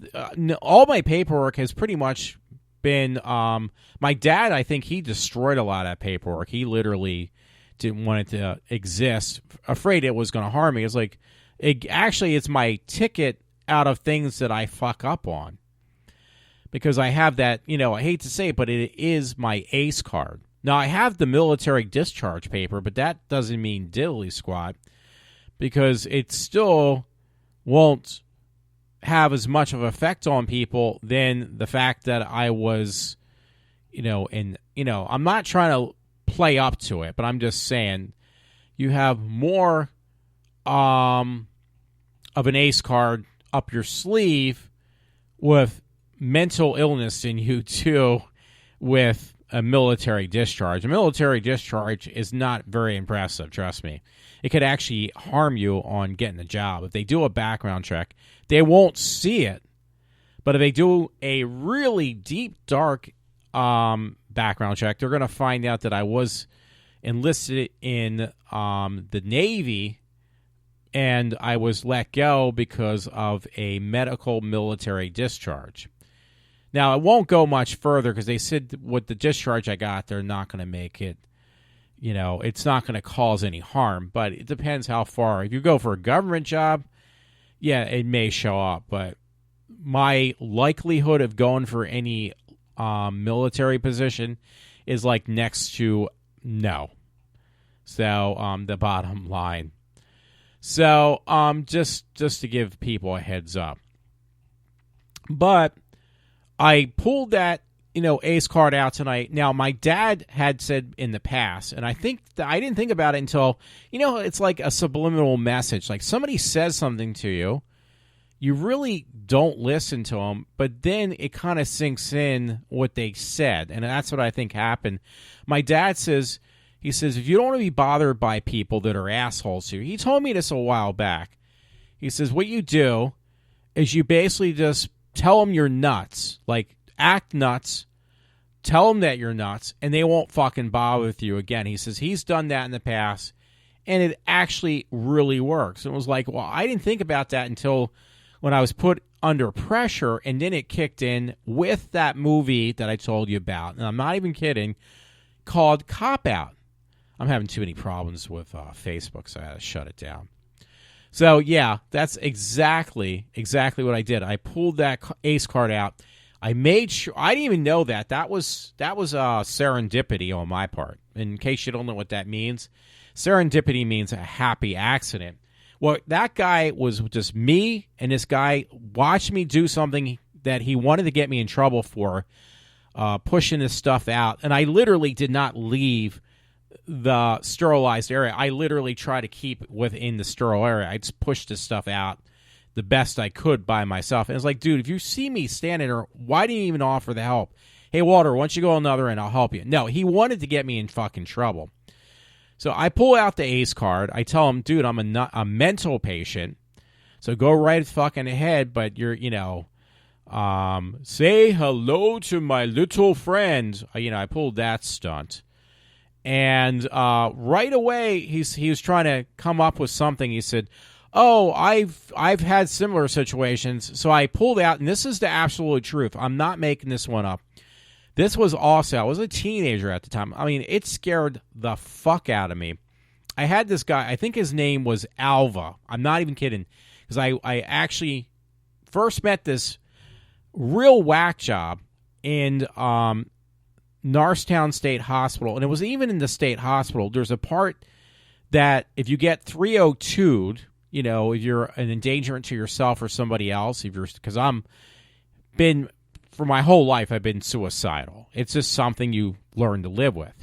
Speaker 4: all my paperwork has pretty much been my dad. I think he destroyed a lot of that paperwork. He literally didn't want it to exist, afraid it was going to harm me. It's like, it's my ticket out of things that I fuck up on, because I have that, I hate to say it, but it is my ACE card. Now, I have the military discharge paper, but that doesn't mean diddly squat, because it still won't have as much of an effect on people than the fact that I was, I'm not trying to play up to it, but I'm just saying you have more of an ACE card up your sleeve with mental illness than you do with a military discharge. A military discharge is not very impressive, trust me. It could actually harm you on getting a job. If they do a background check, they won't see it. But if they do a really deep, dark background check, they're going to find out that I was enlisted in the Navy, and I was let go because of a medical military discharge. Now, it won't go much further because they said with the discharge I got, they're not going to make it, it's not going to cause any harm, but it depends how far. If you go for a government job, yeah, it may show up, but my likelihood of going for any military position is like next to no. So, the bottom line. So, just to give people a heads up. But I pulled that ace card out tonight. Now, my dad had said in the past, and I think that I didn't think about it until, it's like a subliminal message. Like somebody says something to you, you really don't listen to them, but then it kind of sinks in what they said, and that's what I think happened. My dad says, if you don't want to be bothered by people that are assholes to you, he told me this a while back. He says, what you do is you basically just tell them you're nuts, like act nuts, tell them that you're nuts, and they won't fucking bother with you again. He says he's done that in the past, and it actually really works. It was like, well, I didn't think about that until when I was put under pressure, and then it kicked in with that movie that I told you about, and I'm not even kidding, called Cop Out. I'm having too many problems with Facebook, so I had to shut it down. So, yeah, that's exactly what I did. I pulled that ace card out. I made sure – I didn't even know that. That was serendipity on my part. In case you don't know what that means, serendipity means a happy accident. Well, that guy was just me, and this guy watched me do something that he wanted to get me in trouble for, pushing this stuff out. And I literally did not leave the sterilized area. I literally try to keep within the sterile area. I just pushed this stuff out the best I could by myself. And it's like, dude, if you see me standing there, why didn't you even offer the help? Hey, Walter, why don't you go another and I'll help you? No, he wanted to get me in fucking trouble. So I pull out the ace card. I tell him, dude, I'm a mental patient. So go right fucking ahead, but you're, say hello to my little friend. I pulled that stunt. And right away, he was trying to come up with something. He said, "Oh, I've had similar situations." So I pulled out, and this is the absolute truth. I'm not making this one up. This was also, I was a teenager at the time. I mean, it scared the fuck out of me. I had this guy, I think his name was Alva. I'm not even kidding, because I actually first met this real whack job in Norristown State Hospital, and it was even in the state hospital. There's a part that if you get 302'd, if you're an endangerment to yourself or somebody else, because for my whole life, I've been suicidal. It's just something you learn to live with.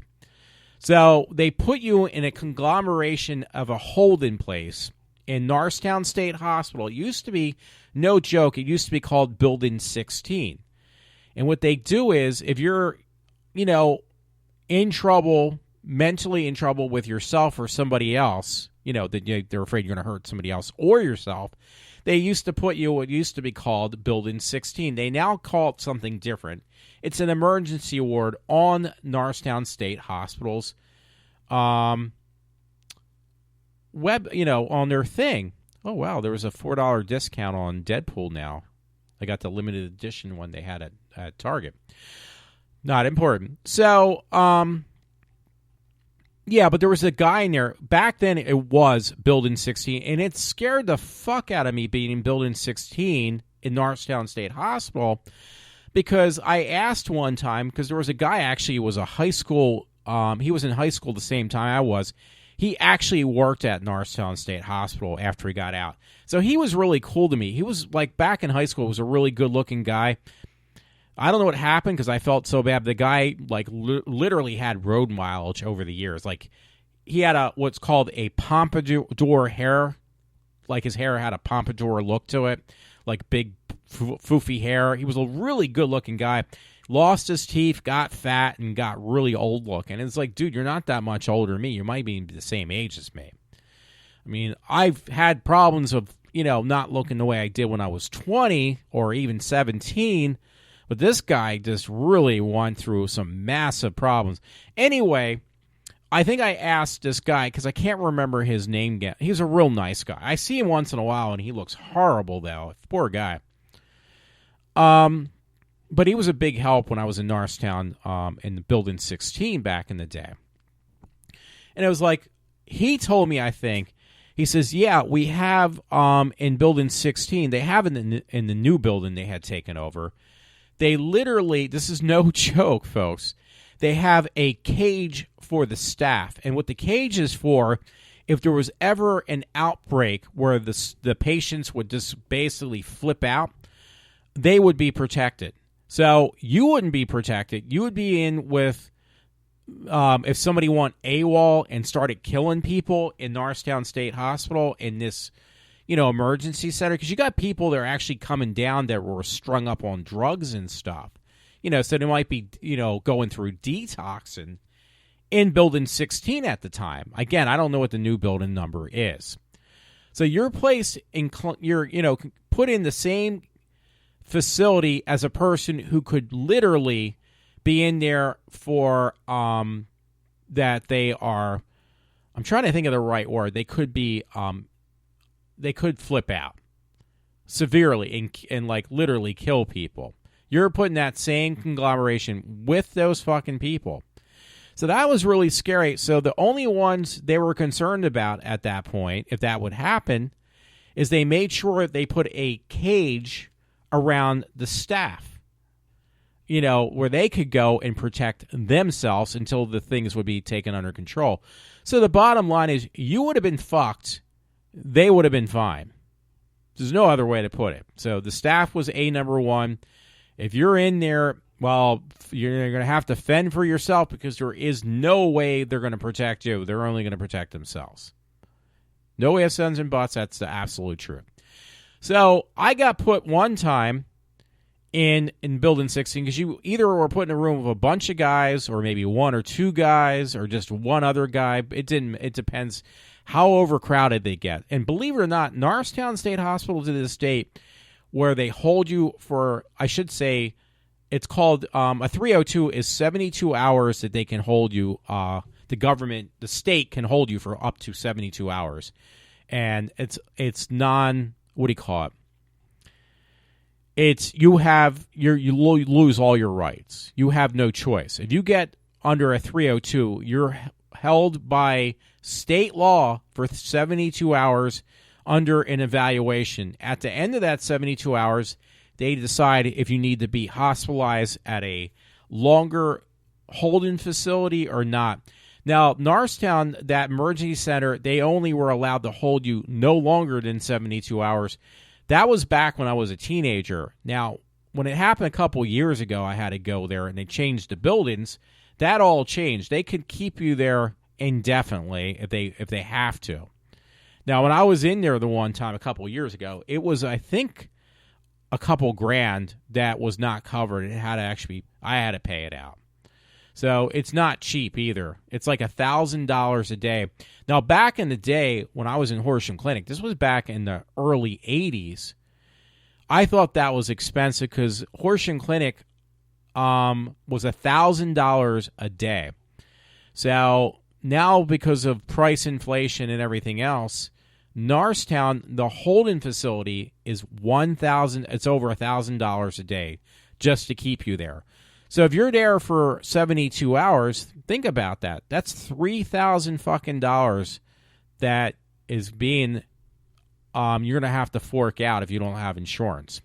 Speaker 4: So they put you in a conglomeration of a holding place in Norristown State Hospital. It used to be, no joke, it used to be called Building 16. And what they do is, if you're in trouble, mentally in trouble with yourself or somebody else, that they're afraid you're going to hurt somebody else or yourself, they used to put you what used to be called Building 16. They now call it something different. It's an emergency ward on Norristown State Hospital's on their thing. Oh, wow, there was a $4 discount on Deadpool now. I got the limited edition one they had at Target. Not important. So, yeah, but there was a guy in there. Back then, it was Building 16, and it scared the fuck out of me being in Building 16 in Norristown State Hospital, because I asked one time, because there was a guy actually who was a high school, he was in high school the same time I was. He actually worked at Norristown State Hospital after he got out. So he was really cool to me. He was, like, back in high school, was a really good-looking guy. I don't know what happened because I felt so bad. The guy, like, literally had road mileage over the years. Like, he had what's called a pompadour hair. Like, his hair had a pompadour look to it. Like, big, foofy hair. He was a really good-looking guy. Lost his teeth, got fat, and got really old looking. And it's like, dude, you're not that much older than me. You might be the same age as me. I mean, I've had problems of, not looking the way I did when I was 20 or even 17. But this guy just really went through some massive problems. Anyway, I think I asked this guy, because I can't remember his name yet. He's a real nice guy. I see him once in a while, and he looks horrible, though. Poor guy. But he was a big help when I was in Norristown in the Building 16 back in the day. And it was like, he told me, I think, he says, yeah, we have in Building 16, they have in the new building they had taken over, they literally, this is no joke, folks, they have a cage for the staff. And what the cage is for, if there was ever an outbreak where the patients would just basically flip out, they would be protected. So you wouldn't be protected. You would be in with, if somebody went AWOL and started killing people in Norristown State Hospital in this, emergency center, because you got people that are actually coming down that were strung up on drugs and stuff. So they might be, going through detoxing in Building 16 at the time. Again, I don't know what the new building number is. So your place, you're put in the same facility as a person who could literally be in there for that they are. I'm trying to think of the right word. They could be. They could flip out severely and like literally kill people. You're putting that same conglomeration with those fucking people. So that was really scary. So the only ones they were concerned about at that point, if that would happen, is they made sure they put a cage around the staff, where they could go and protect themselves until the things would be taken under control. So the bottom line is you would have been fucked. They would have been fine. There's no other way to put it. So the staff was number one. If you're in there, well, you're going to have to fend for yourself because there is no way they're going to protect you. They're only going to protect themselves. No ifs, ands, and buts. That's the absolute truth. So I got put one time in Building 16 because you either were put in a room with a bunch of guys or maybe one or two guys or just one other guy. It depends how overcrowded they get. And believe it or not, Norristown State Hospital to this date, where they hold you for, I should say, it's called a 302 is 72 hours that they can hold you. The government, the state can hold you for up to 72 hours. And it's non, what do you call it? It's you lose all your rights. You have no choice. If you get under a 302, you're held by state law for 72 hours under an evaluation. At the end of that 72 hours, they decide if you need to be hospitalized at a longer holding facility or not. Now, Norristown, that emergency center, they only were allowed to hold you no longer than 72 hours. That was back when I was a teenager. Now, when it happened a couple years ago, I had to go there, and they changed the buildings. That all changed. They could keep you there indefinitely if they have to. Now, when I was in there the one time a couple years ago, it was, I think, a couple grand that was not covered. I had to pay it out. So it's not cheap either. It's like $1,000 a day. Now, back in the day when I was in Horsham Clinic, this was back in the early 80s, I thought that was expensive because Horsham Clinic was $1,000 a day. So now, because of price inflation and everything else, Norristown, the holding facility, is $1,000. It's over $1,000 a day just to keep you there. So if you're there for 72 hours, think about that. That's $3,000 fucking dollars that is being you're gonna have to fork out if you don't have insurance.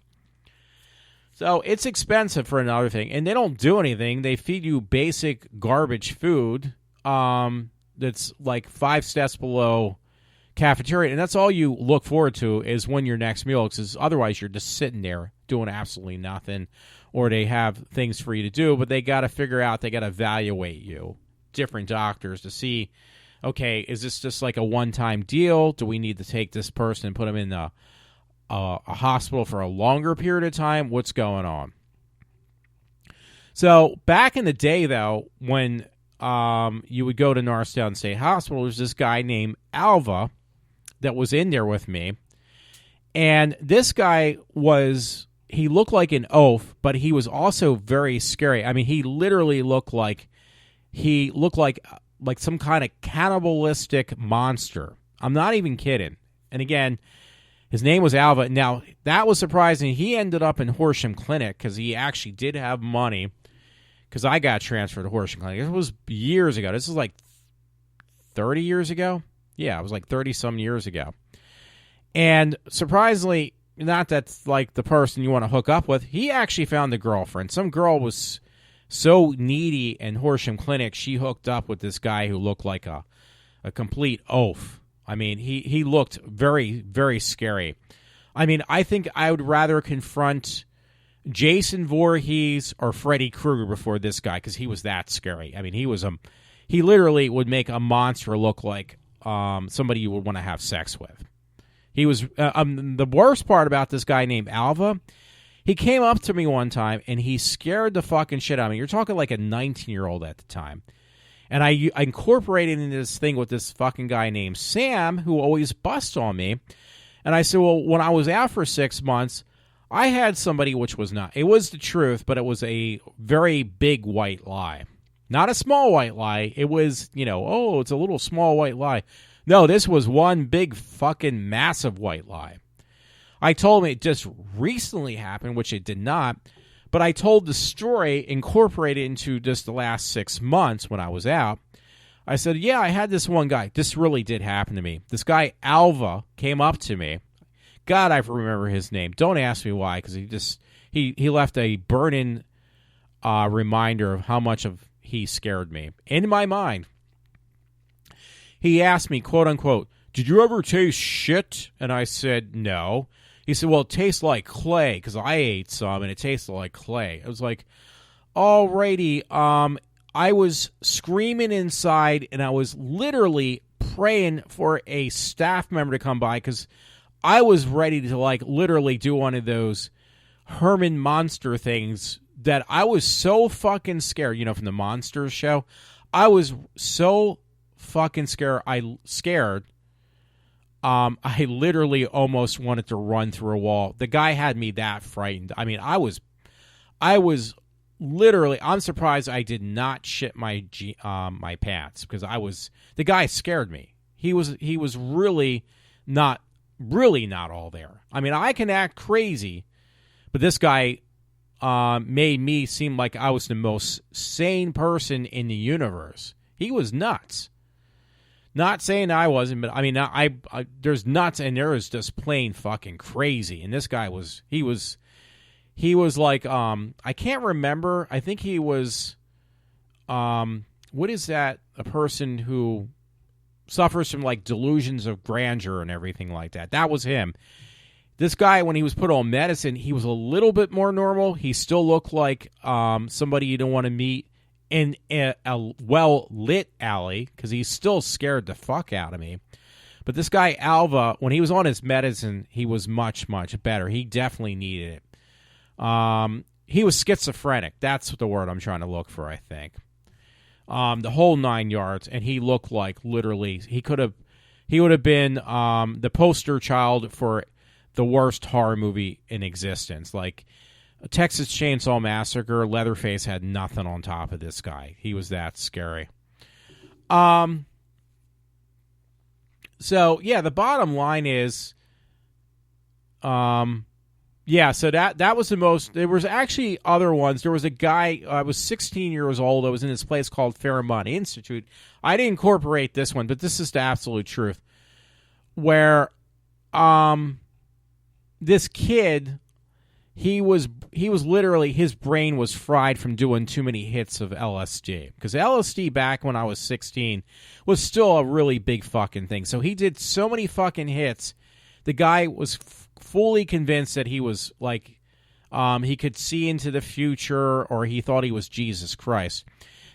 Speaker 4: So it's expensive for another thing, and they don't do anything. They feed you basic garbage food that's like 5 steps below cafeteria, and that's all you look forward to is when your next meal, because otherwise you're just sitting there doing absolutely nothing, or they have things for you to do, but they got to figure out, they got to evaluate you, different doctors, to see, okay, is this just like a one-time deal? Do we need to take this person and put them in a hospital for a longer period of time? What's going on? So back in the day, though, when you would go to Norristown State Hospital, there's this guy named Alva that was in there with me. And this guy he looked like an oaf, but he was also very scary. I mean, he literally looked like some kind of cannibalistic monster. I'm not even kidding. And again, his name was Alva. Now, that was surprising. He ended up in Horsham Clinic because he actually did have money, because I got transferred to Horsham Clinic. It was years ago. This is like 30 years ago. Yeah, it was like 30-some years ago. And surprisingly, not that's like the person you want to hook up with, he actually found a girlfriend. Some girl was so needy in Horsham Clinic, she hooked up with this guy who looked like a complete oaf. I mean, he looked very, very scary. I mean, I think I would rather confront Jason Voorhees or Freddy Krueger before this guy, because he was that scary. I mean, he literally would make a monster look like somebody you would want to have sex with. He was the worst part about this guy named Alva. He came up to me one time and he scared the fucking shit out of me. You're talking like a 19-year-old at the time. And I incorporated into this thing with this fucking guy named Sam, who always busts on me. And I said, well, when I was out for 6 months, I had somebody, which was not. It was the truth, but it was a very big white lie. Not a small white lie. It was, it's a little small white lie. No, this was one big fucking massive white lie. I told him it just recently happened, which it did not. But I told the story incorporated into just the last 6 months when I was out. I said, yeah, I had this one guy. This really did happen to me. This guy, Alva, came up to me. God, I remember his name. Don't ask me why, because he left a burning reminder of how much of he scared me. In my mind, he asked me, quote unquote, did you ever taste shit? And I said, no. He said, well, it tastes like clay, because I ate some, and it tasted like clay. I was like, alrighty. I was screaming inside, and I was literally praying for a staff member to come by, because I was ready to, literally do one of those Herman Monster things that I was so fucking scared, from the Monsters show. I was so fucking scared. I literally almost wanted to run through a wall. The guy had me that frightened. I mean, I was literally. I'm surprised I did not shit my pants, because the guy scared me. He was really not all there. I mean, I can act crazy, but this guy made me seem like I was the most sane person in the universe. He was nuts. Not saying I wasn't, but I mean, I there's nuts and there is just plain fucking crazy. And this guy was like, I can't remember. I think he was, what is that? A person who suffers from like delusions of grandeur and everything like that. That was him. This guy, when he was put on medicine, he was a little bit more normal. He still looked like somebody you don't want to meet in a well-lit alley, because he still scared the fuck out of me. But this guy, Alva, when he was on his medicine, he was much, much better. He definitely needed it. He was schizophrenic. That's the word I'm trying to look for, I think. The whole 9 yards, and he looked like literally he would have been the poster child for the worst horror movie in existence. Like Texas Chainsaw Massacre, Leatherface had nothing on top of this guy. He was that scary. So yeah, the bottom line is, yeah, so that was the most. There was actually other ones. There was a guy. I was 16 years old. I was in this place called Fairmont Institute. I didn't incorporate this one, but this is the absolute truth. Where, this kid, he was literally, his brain was fried from doing too many hits of LSD. Because LSD back when I was 16 was still a really big fucking thing. So he did so many fucking hits. The guy was fully convinced that he was like, he could see into the future, or he thought he was Jesus Christ.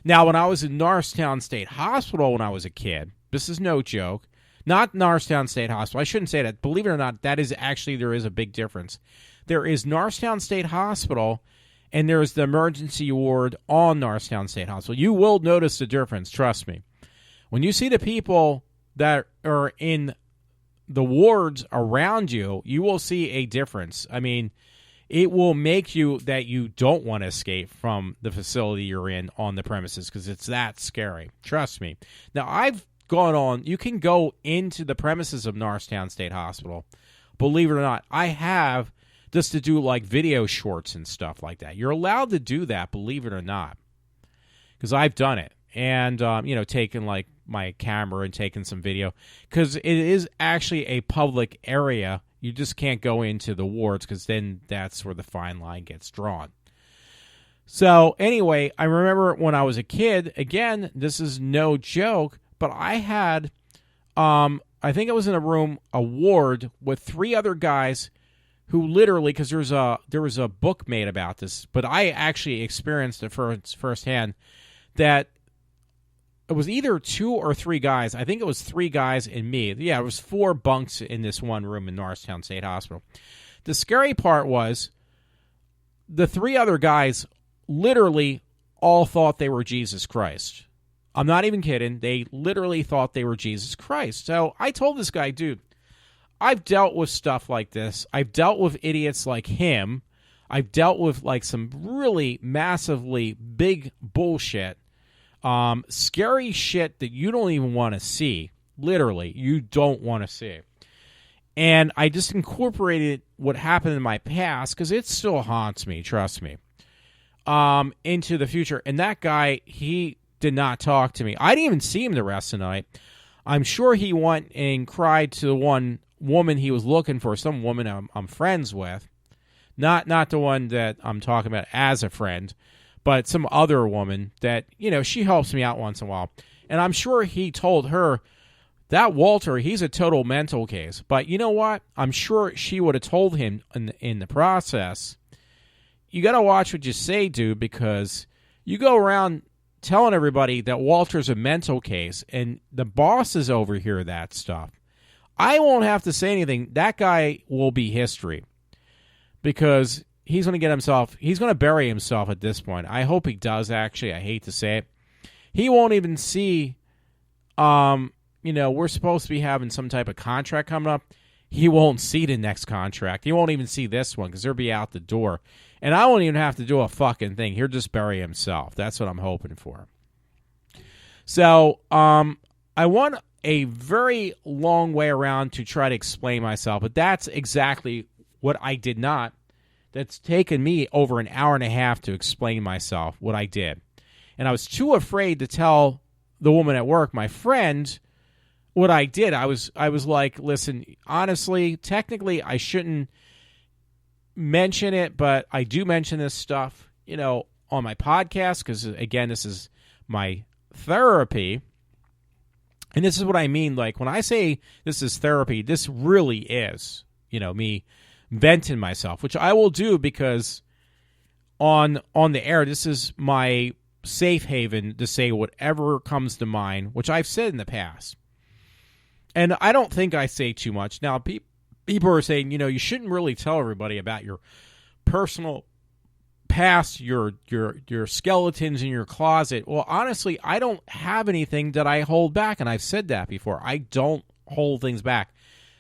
Speaker 4: Now, when I was in Norristown State Hospital when I was a kid, this is no joke, not Norristown State Hospital. I shouldn't say that. Believe it or not, that is actually, there is a big difference. There is Norristown State Hospital, and there is the emergency ward on Norristown State Hospital. You will notice the difference, trust me. When you see the people that are in the wards around you, you will see a difference. I mean, it will make you that you don't want to escape from the facility you're in on the premises, because it's that scary. Trust me. Now, I've gone on, you can go into the premises of Norristown State Hospital. Believe it or not, I have, just to do like video shorts and stuff like that. You're allowed to do that, believe it or not, because I've done it. And, taken like my camera and taken some video, because it is actually a public area. You just can't go into the wards, because then that's where the fine line gets drawn. So anyway, I remember when I was a kid, again, this is no joke, but I had, I think I was in a room, a ward with 3 other guys who literally, because there was a book made about this, but I actually experienced it firsthand, that it was either 2 or 3 guys. I think it was 3 guys and me. Yeah, it was 4 bunks in this one room in Norristown State Hospital. The scary part was the 3 other guys literally all thought they were Jesus Christ. I'm not even kidding. They literally thought they were Jesus Christ. So I told this guy, dude, I've dealt with stuff like this. I've dealt with idiots like him. I've dealt with like some really massively big bullshit. Scary shit that you don't even want to see. Literally, you don't want to see. And I just incorporated what happened in my past, because it still haunts me, trust me, into the future. And that guy, he did not talk to me. I didn't even see him the rest of the night. I'm sure he went and cried to the one woman he was looking for, some woman I'm friends with. Not the one that I'm talking about as a friend, but some other woman that, she helps me out once in a while. And I'm sure he told her, that Walter, he's a total mental case. But you know what? I'm sure she would have told him in the process, you got to watch what you say, dude, because you go around telling everybody that Walter's a mental case, and the bosses overhear that stuff. I won't have to say anything. That guy will be history, because he's going to bury himself at this point. I hope he does, actually. I hate to say it. He won't even see, we're supposed to be having some type of contract coming up. He won't see the next contract. He won't even see this one, because they'll be out the door. And I won't even have to do a fucking thing. He'll just bury himself. That's what I'm hoping for. So, I want a very long way around to try to explain myself, but that's exactly what I did not. That's taken me over an hour and a half to explain myself, what I did. And I was too afraid to tell the woman at work, my friend, what I did. I was like, listen, honestly, technically, I shouldn't mention it, but I do mention this stuff, on my podcast, because, again, this is my therapy. And this is what I mean. Like, when I say this is therapy, this really is, me venting myself, which I will do, because on the air, this is my safe haven to say whatever comes to mind, which I've said in the past. And I don't think I say too much. Now, people are saying, you shouldn't really tell everybody about your personal past, your skeletons in your closet. Well, honestly, I don't have anything that I hold back, and I've said that before. I don't hold things back.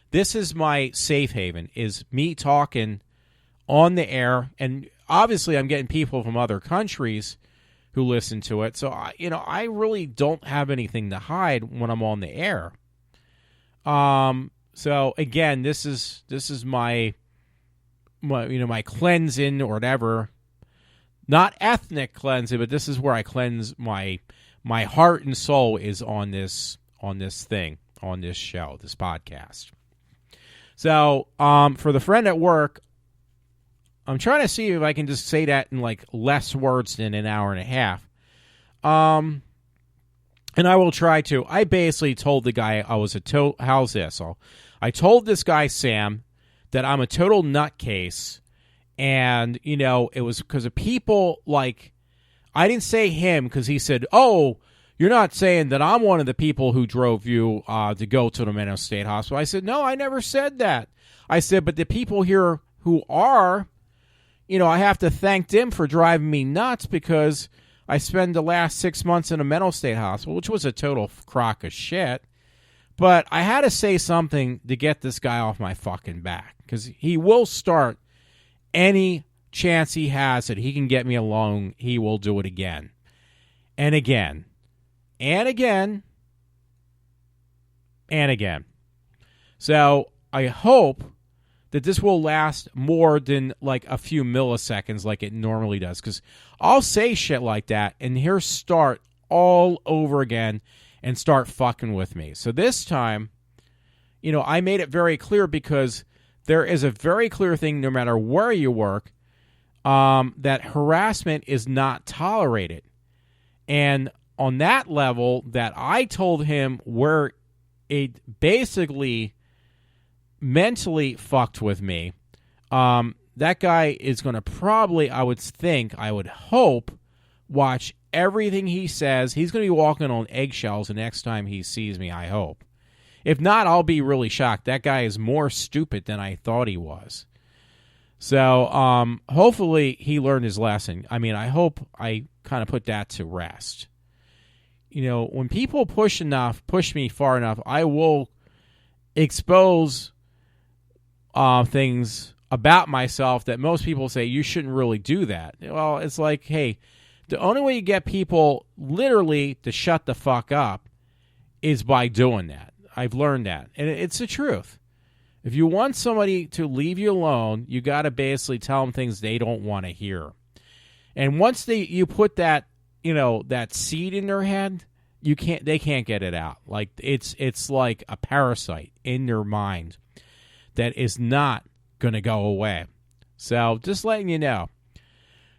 Speaker 4: This is my safe haven, is me talking on the air, and obviously I'm getting people from other countries who listen to it. So, I really don't have anything to hide when I'm on the air. So again, this is my cleansing or whatever, not ethnic cleansing, but this is where I cleanse my heart and soul, is on this thing, on this show, this podcast. So, for the friend at work, I'm trying to see if I can just say that in like less words than an hour and a half. And I will try to. I basically told the guy I was how's this? I told this guy, Sam, that I'm a total nutcase. And, it was because of people like, I didn't say him, because he said, oh, you're not saying that I'm one of the people who drove you to go to the Menlo State Hospital. I said, no, I never said that. I said, but the people here who are, I have to thank them for driving me nuts, because I spent the last 6 months in a mental state hospital, which was a total crock of shit. But I had to say something to get this guy off my fucking back, because he will start any chance he has that he can get me alone. He will do it again and again and again and again. So I hope that this will last more than like a few milliseconds like it normally does, because I'll say shit like that and he'll start all over again and start fucking with me. So this time, I made it very clear, because there is a very clear thing, no matter where you work, that harassment is not tolerated. And on that level, that I told him where it basically mentally fucked with me, that guy is going to probably, I would hope, watch everything he says. He's going to be walking on eggshells the next time he sees me, I hope. If not, I'll be really shocked. That guy is more stupid than I thought he was. So hopefully he learned his lesson. I mean, I hope I kind of put that to rest. You know, when people push me far enough, I will expose things about myself that most people say you shouldn't really do that. Well, it's like, hey, the only way you get people literally to shut the fuck up is by doing that. I've learned that, and it's the truth. If you want somebody to leave you alone, you got to basically tell them things they don't want to hear. And once you put that, that seed in their head, they can't get it out. Like it's like a parasite in their mind that is not going to go away. So just letting you know.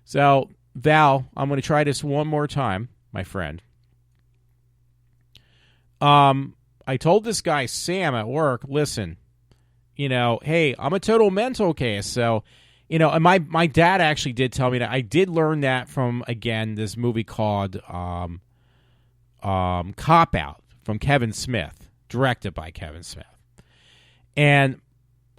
Speaker 4: So Val, I'm going to try this one more time, my friend. I told this guy, Sam, at work, listen, hey, I'm a total mental case. So, and my dad actually did tell me that. I did learn that from, again, this movie called Cop Out from Kevin Smith, directed by Kevin Smith. And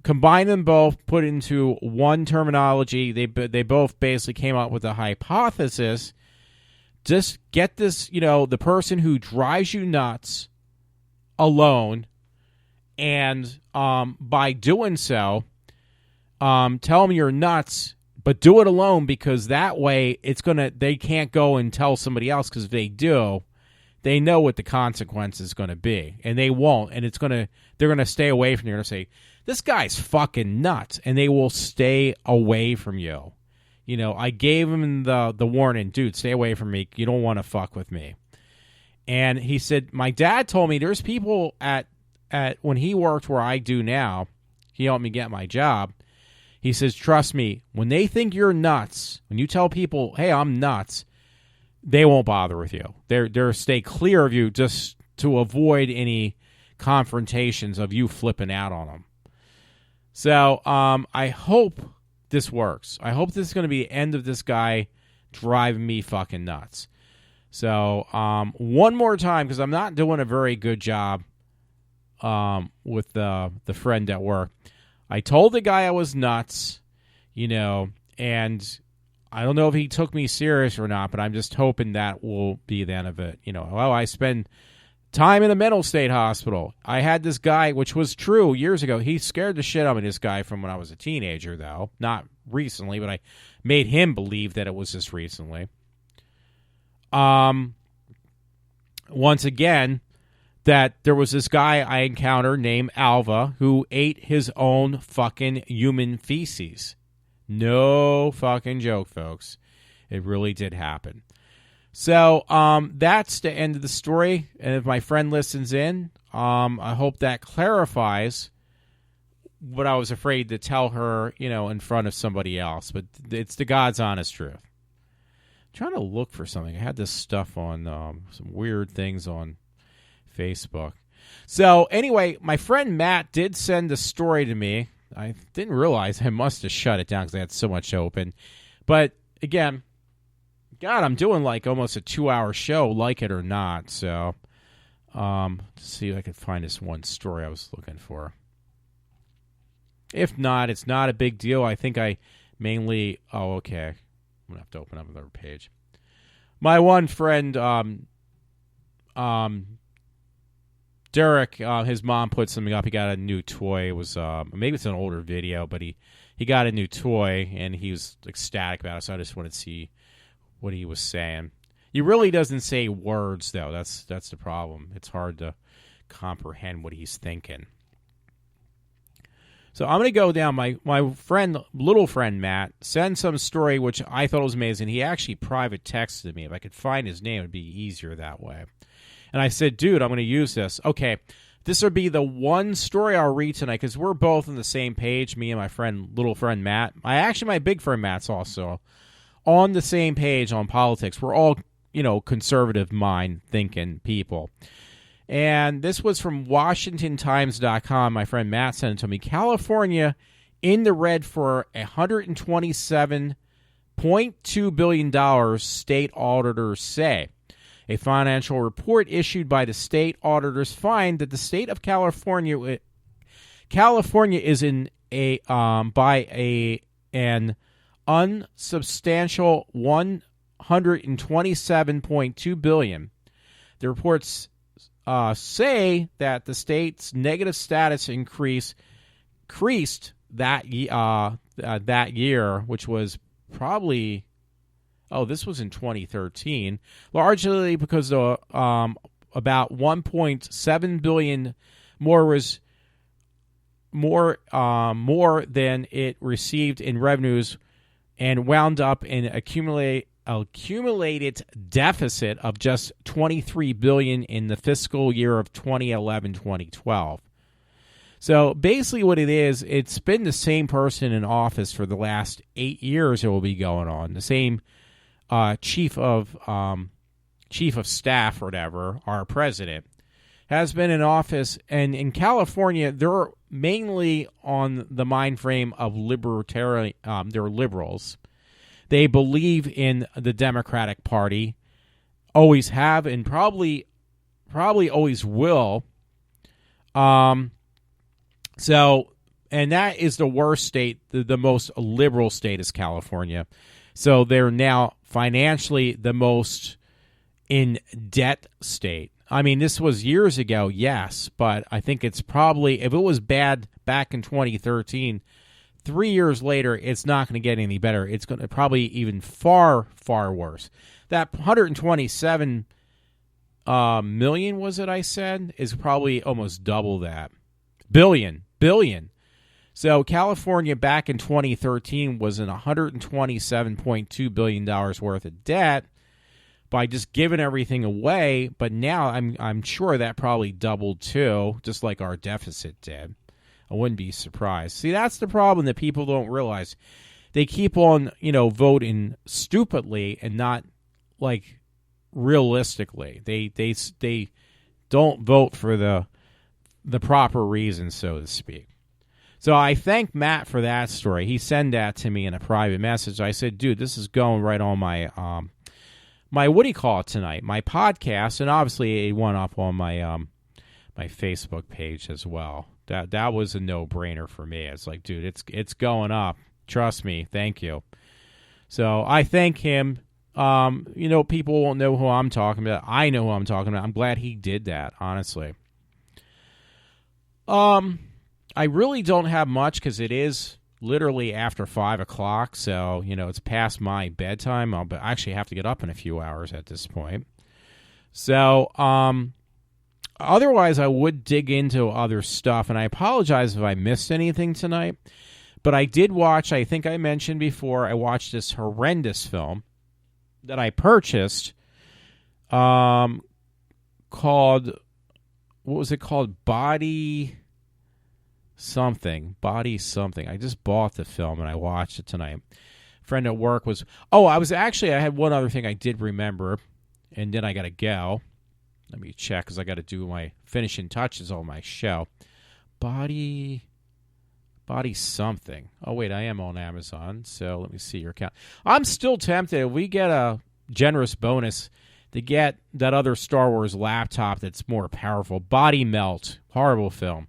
Speaker 4: combine them both, put into one terminology. They both basically came up with a hypothesis. Just get this, the person who drives you nuts alone, and by doing so, tell them you're nuts, but do it alone, because that way they can't go and tell somebody else, because if they do, they know what the consequence is going to be, and they won't, and they're going to stay away from you. They're going to say, this guy's fucking nuts, and they will stay away from you. I gave him the warning, dude, stay away from me. You don't want to fuck with me. And he said, my dad told me there's people at when he worked where I do now, he helped me get my job. He says, trust me, when they think you're nuts, when you tell people, hey, I'm nuts, they won't bother with you. They'll stay clear of you just to avoid any confrontations of you flipping out on them. So I hope this works. I hope this is going to be the end of this guy driving me fucking nuts. So one more time, because I'm not doing a very good job with the friend at work. I told the guy I was nuts, and I don't know if he took me serious or not, but I'm just hoping that will be the end of it. Well, I spend time in a mental state hospital. I had this guy, which was true years ago. He scared the shit out of me, this guy, from when I was a teenager, though. Not recently, but I made him believe that it was just recently. Once again, that there was this guy I encountered named Alva who ate his own fucking human feces. No fucking joke, folks. It really did happen. So that's the end of the story. And if my friend listens in, I hope that clarifies what I was afraid to tell her, in front of somebody else. But it's the God's honest truth. Trying to look for something. I had this stuff on some weird things on Facebook. So anyway, my friend Matt did send a story to me. I didn't realize I must have shut it down because I had so much open. But again, God, I'm doing like almost a 2-hour show, like it or not. So let's see if I can find this one story I was looking for. If not, it's not a big deal. I think I mainly... Oh, okay. I'm going to have to open up another page. My one friend, Derek, his mom put something up. He got a new toy. It was maybe it's an older video, but he got a new toy, and he was ecstatic about it, so I just wanted to see what he was saying. He really doesn't say words, though. That's the problem. It's hard to comprehend what he's thinking. So I'm going to go down. My friend, little friend Matt, sent some story which I thought was amazing. He actually private texted me. If I could find his name, it would be easier that way. And I said, dude, I'm going to use this. Okay, this will be the one story I'll read tonight because we're both on the same page, me and my friend, little friend Matt. My big friend Matt's also on the same page on politics. We're all, conservative mind thinking people. And this was from WashingtonTimes.com. My friend Matt sent it to me. California in the red for $127.2 billion, state auditors say. A financial report issued by the state auditors find that the state of California is in an unsubstantial $127.2 billion. The reports say that the state's negative status increased that year, which was probably this was in 2013, largely because about 1.7 billion more than it received in revenues, and wound up in accumulated deficit of just $23 billion in the fiscal year of 2011-2012. So basically what it is, it's been the same person in office for the last 8 years. It will be going on. The same chief of staff or whatever, our president, has been in office. And in California, they're mainly on the mind frame of libertarian. They're liberals. They believe in the Democratic Party, always have, and probably always will. So, and that is the worst state. The most liberal state is California. So they're now financially the most in debt state. I mean, this was years ago, yes, but I think it's probably, if it was bad back in 2013, 3 years later, it's not going to get any better. It's going to probably even far, far worse. That 127 million, was it I said, is probably almost double that. Billion. So California back in 2013 was in $127.2 billion worth of debt by just giving everything away. But now I'm sure that probably doubled too, just like our deficit did. I wouldn't be surprised. See, that's the problem that people don't realize. They keep on, voting stupidly and not like realistically. They don't vote for the proper reasons, so to speak. So I thank Matt for that story. He sent that to me in a private message. I said, dude, this is going right on my my what do you call it tonight? My podcast, and obviously it went up on my my Facebook page as well. That was a no-brainer for me. It's like, dude, it's going up. Trust me. Thank you. So I thank him. People won't know who I'm talking about. I know who I'm talking about. I'm glad he did that, honestly. I really don't have much because it is literally after 5 o'clock. So, it's past my bedtime. I'll actually have to get up in a few hours at this point. So, otherwise, I would dig into other stuff, and I apologize if I missed anything tonight. But I did watch, I think I mentioned before, I watched this horrendous film that I purchased called, what was it called? Body something. I just bought the film, and I watched it tonight. A friend at work was, I had one other thing I did remember, and then I got to go. Let me check because I got to do my finishing touches on my show. Body something. Oh, wait, I am on Amazon, so let me see your account. I'm still tempted. If we get a generous bonus to get that other Star Wars laptop that's more powerful. Body Melt. Horrible film.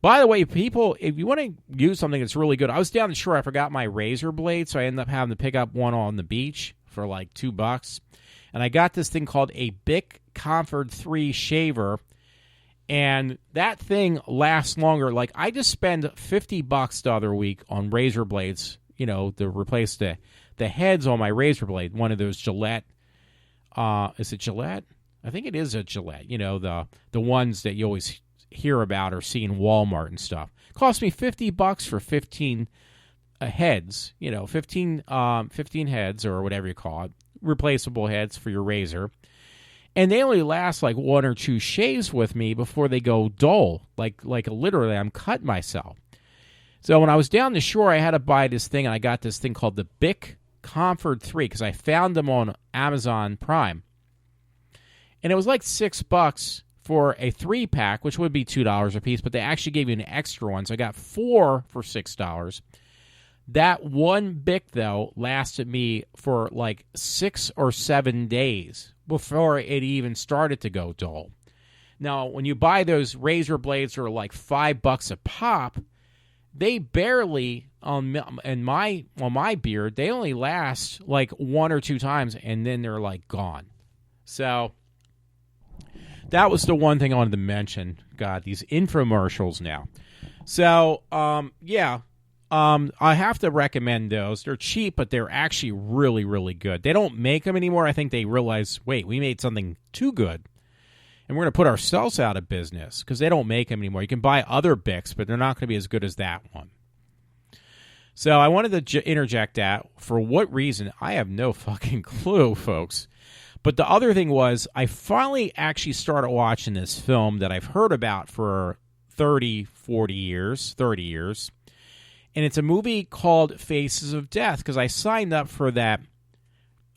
Speaker 4: By the way, people, if you want to use something that's really good, I was down the shore. I forgot my razor blade, so I ended up having to pick up one on the beach for like $2. And I got this thing called a Bic Comfort 3 shaver, and that thing lasts longer. Like, I just spent $50 the other week on razor blades, to replace the heads on my razor blade. One of those Gillette. Is it Gillette? I think it is a Gillette. The ones that you always hear about or see in Walmart and stuff. It cost me $50 for 15 heads. 15 heads or whatever you call it. Replaceable heads for your razor, and they only last like 1 or 2 shaves with me before they go dull. Like literally, I'm cutting myself. So when I was down the shore, I had to buy this thing, and I got this thing called the Bic Comfort 3 because I found them on Amazon Prime, and it was like $6 for a 3-pack, which would be $2 a piece, but they actually gave you an extra one. So I got 4 for $6. That one Bic, though, lasted me for like 6 or 7 days before it even started to go dull. Now, when you buy those razor blades that are like $5 a pop, they barely, on my beard, they only last like 1 or 2 times, and then they're like gone. So that was the one thing I wanted to mention. God, these infomercials now. So, I have to recommend those. They're cheap, but they're actually really, really good. They don't make them anymore. I think they realize, wait, we made something too good, and we're going to put ourselves out of business because they don't make them anymore. You can buy other Bics, but they're not going to be as good as that one. So I wanted to interject that. For what reason, I have no fucking clue, folks. But the other thing was, I finally actually started watching this film that I've heard about for 30 years. And it's a movie called Faces of Death, because I signed up for that,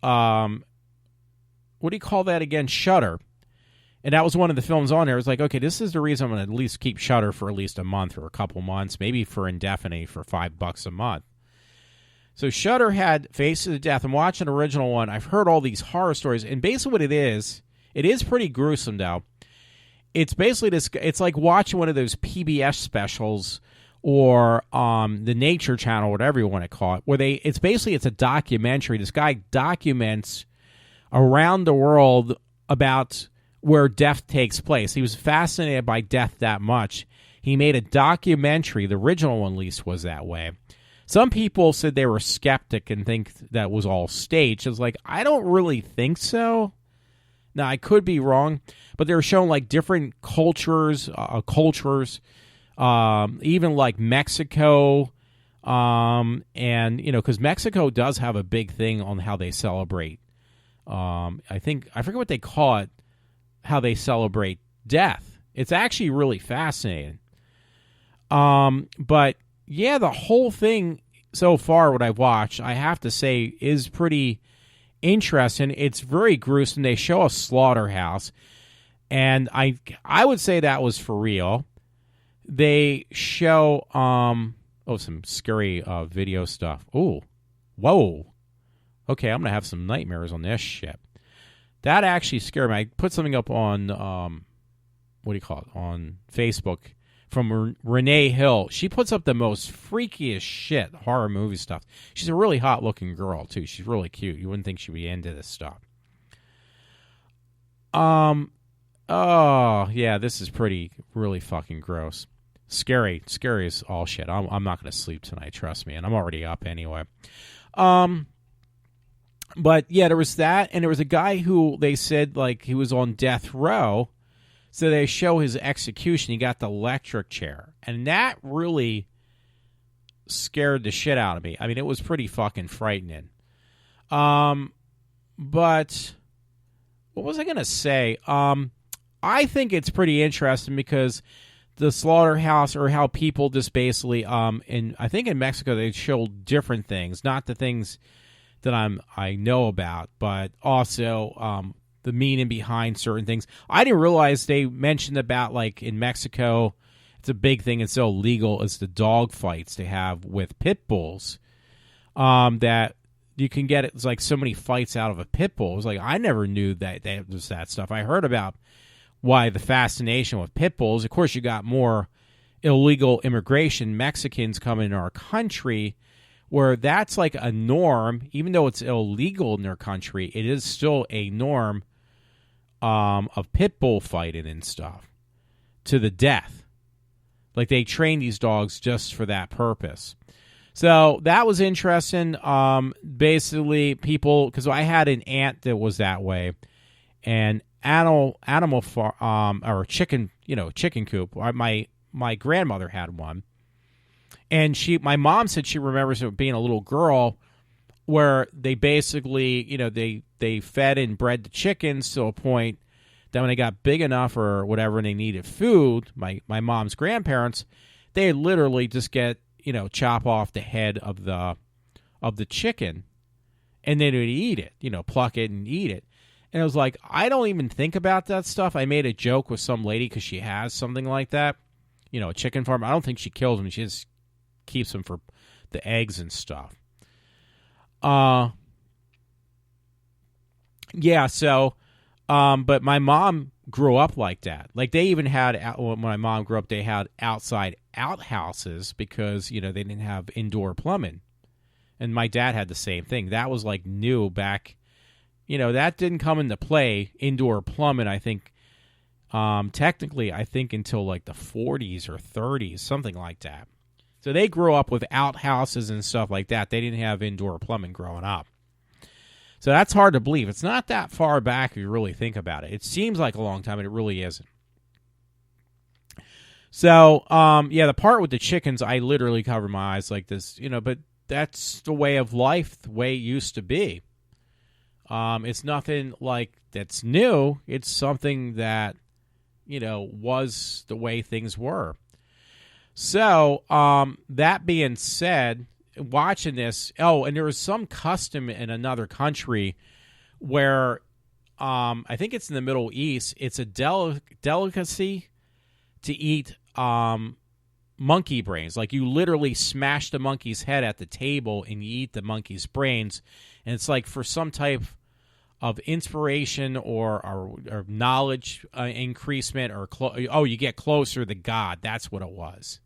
Speaker 4: what do you call that again? Shudder. And that was one of the films on there. It was like, okay, this is the reason I'm going to at least keep Shudder for at least a month or a couple months, maybe for indefinite for $5 a month. So Shudder had Faces of Death. I'm watching the original one. I've heard all these horror stories, and basically what it is pretty gruesome, though. It's basically this. It's like watching one of those PBS specials or the Nature Channel, whatever you want to call it, where it's a documentary. This guy documents around the world about where death takes place. He was fascinated by death that much. He made a documentary. The original one, at least, was that way. Some people said they were skeptic and think that was all staged. I was like, I don't really think so. Now, I could be wrong, but they were showing like different cultures, even like Mexico, and because Mexico does have a big thing on how they celebrate. I forget what they call it, how they celebrate death. It's actually really fascinating. But yeah, the whole thing so far, what I've watched, I have to say, is pretty interesting. It's very gruesome. They show a slaughterhouse, and I would say that was for real. They show some scary video stuff. Oh, whoa. Okay, I'm gonna have some nightmares on this shit. That actually scared me. I put something up on on Facebook from Renee Hill. She puts up the most freakiest shit horror movie stuff. She's a really hot looking girl too. She's really cute. You wouldn't think she'd be into this stuff. Oh yeah, this is really fucking gross. Scary as all shit. I'm not going to sleep tonight, trust me, and I'm already up anyway. But yeah, there was that, and there was a guy who they said like he was on death row, so they show his execution. He got the electric chair, and that really scared the shit out of me. I mean, it was pretty fucking frightening. But what was I going to say? I think it's pretty interesting because the slaughterhouse, or how people just basically, I think in Mexico they show different things, not the things that I know about, but also the meaning behind certain things. I didn't realize they mentioned about, like, in Mexico, it's a big thing, it's illegal, it's the dog fights they have with pit bulls, that you can get, it's like so many fights out of a pit bull. It was like, I never knew that there was that stuff. I heard about why the fascination with pit bulls. Of course, you got more illegal immigration, Mexicans coming in our country, where that's like a norm. Even though it's illegal in their country, it is still a norm of pit bull fighting and stuff to the death. Like, they train these dogs just for that purpose. So that was interesting. Basically, people, because I had an aunt that was that way, and animal farm, or chicken coop. My grandmother had one. And my mom said she remembers it being a little girl, where they basically, they fed and bred the chickens to a point that when they got big enough or whatever and they needed food, my mom's grandparents, they literally just get, chop off the head of the chicken, and then they'd eat it, pluck it and eat it. And it was like, I don't even think about that stuff. I made a joke with some lady because she has something like that, a chicken farm. I don't think she kills them. She just keeps them for the eggs and stuff. Yeah, so, but my mom grew up like that. Like, they even had, when my mom grew up, they had outside outhouses because, they didn't have indoor plumbing. And my dad had the same thing. That was, like, new back, that didn't come into play, indoor plumbing, I think, technically, I think until, like, the 40s or 30s, something like that. So they grew up with outhouses and stuff like that. They didn't have indoor plumbing growing up. So that's hard to believe. It's not that far back if you really think about it. It seems like a long time, but it really isn't. So, the part with the chickens, I literally cover my eyes like this, but that's the way of life, the way it used to be. It's nothing like that's new. It's something that, was the way things were. So, that being said, watching this, and there was some custom in another country where, I think it's in the Middle East, it's a delicacy to eat monkey brains. Like, you literally smash the monkey's head at the table and you eat the monkey's brains, and it's like for some type of inspiration or knowledge increasement, or you get closer to God. That's what it was.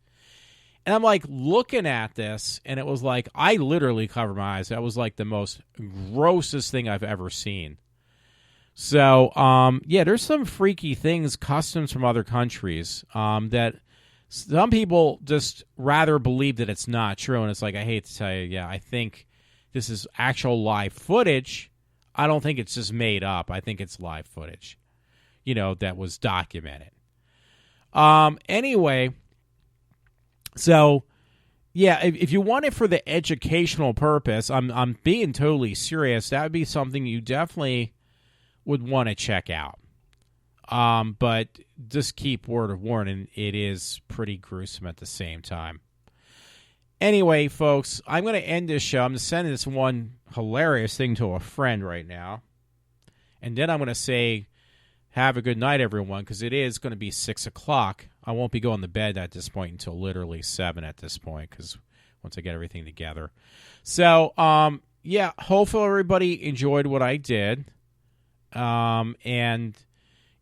Speaker 4: And I'm like looking at this, and it was like I literally covered my eyes. That was like the most grossest thing I've ever seen. So, there's some freaky things, customs from other countries, that some people just rather believe that it's not true. And it's like, I hate to tell you, I think this is actual live footage. I don't think it's just made up. I think it's live footage, that was documented. Anyway, so, if you want it for the educational purpose, I'm being totally serious. That would be something you definitely would want to check out. But just keep word of warning, it is pretty gruesome at the same time. Anyway, folks, I'm going to end this show. I'm going to send this one hilarious thing to a friend right now. And then I'm going to say, have a good night, everyone, because it is going to be 6 o'clock. I won't be going to bed at this point until literally 7 at this point, because once I get everything together. So, hopefully everybody enjoyed what I did. And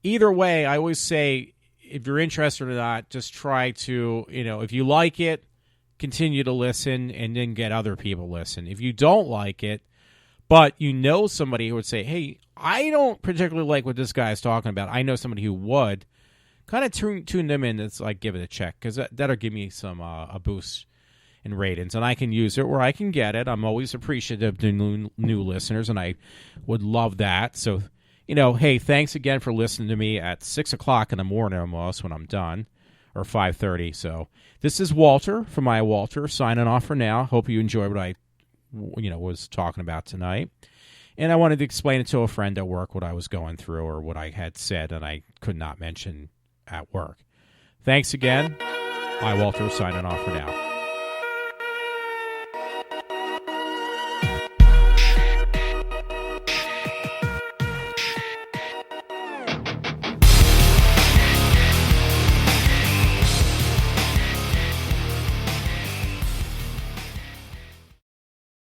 Speaker 4: either way, I always say, if you're interested or not, just try to, if you like it, continue to listen and then get other people to listen. If you don't like it, but somebody who would say, hey, I don't particularly like what this guy is talking about, I know somebody who would, kind of tune them in. It's like, give it a check, because that'll give me some a boost in ratings, and I can use it where I can get it. I'm always appreciative to new listeners, and I would love that. So, hey, thanks again for listening to me at 6 o'clock in the morning almost when I'm done, or 5:30. So this is Walter from iWalter signing off for now. Hope you enjoyed what I was talking about tonight. And I wanted to explain it to a friend at work what I was going through or what I had said and I could not mention at work. Thanks again. iWalter signing off for now.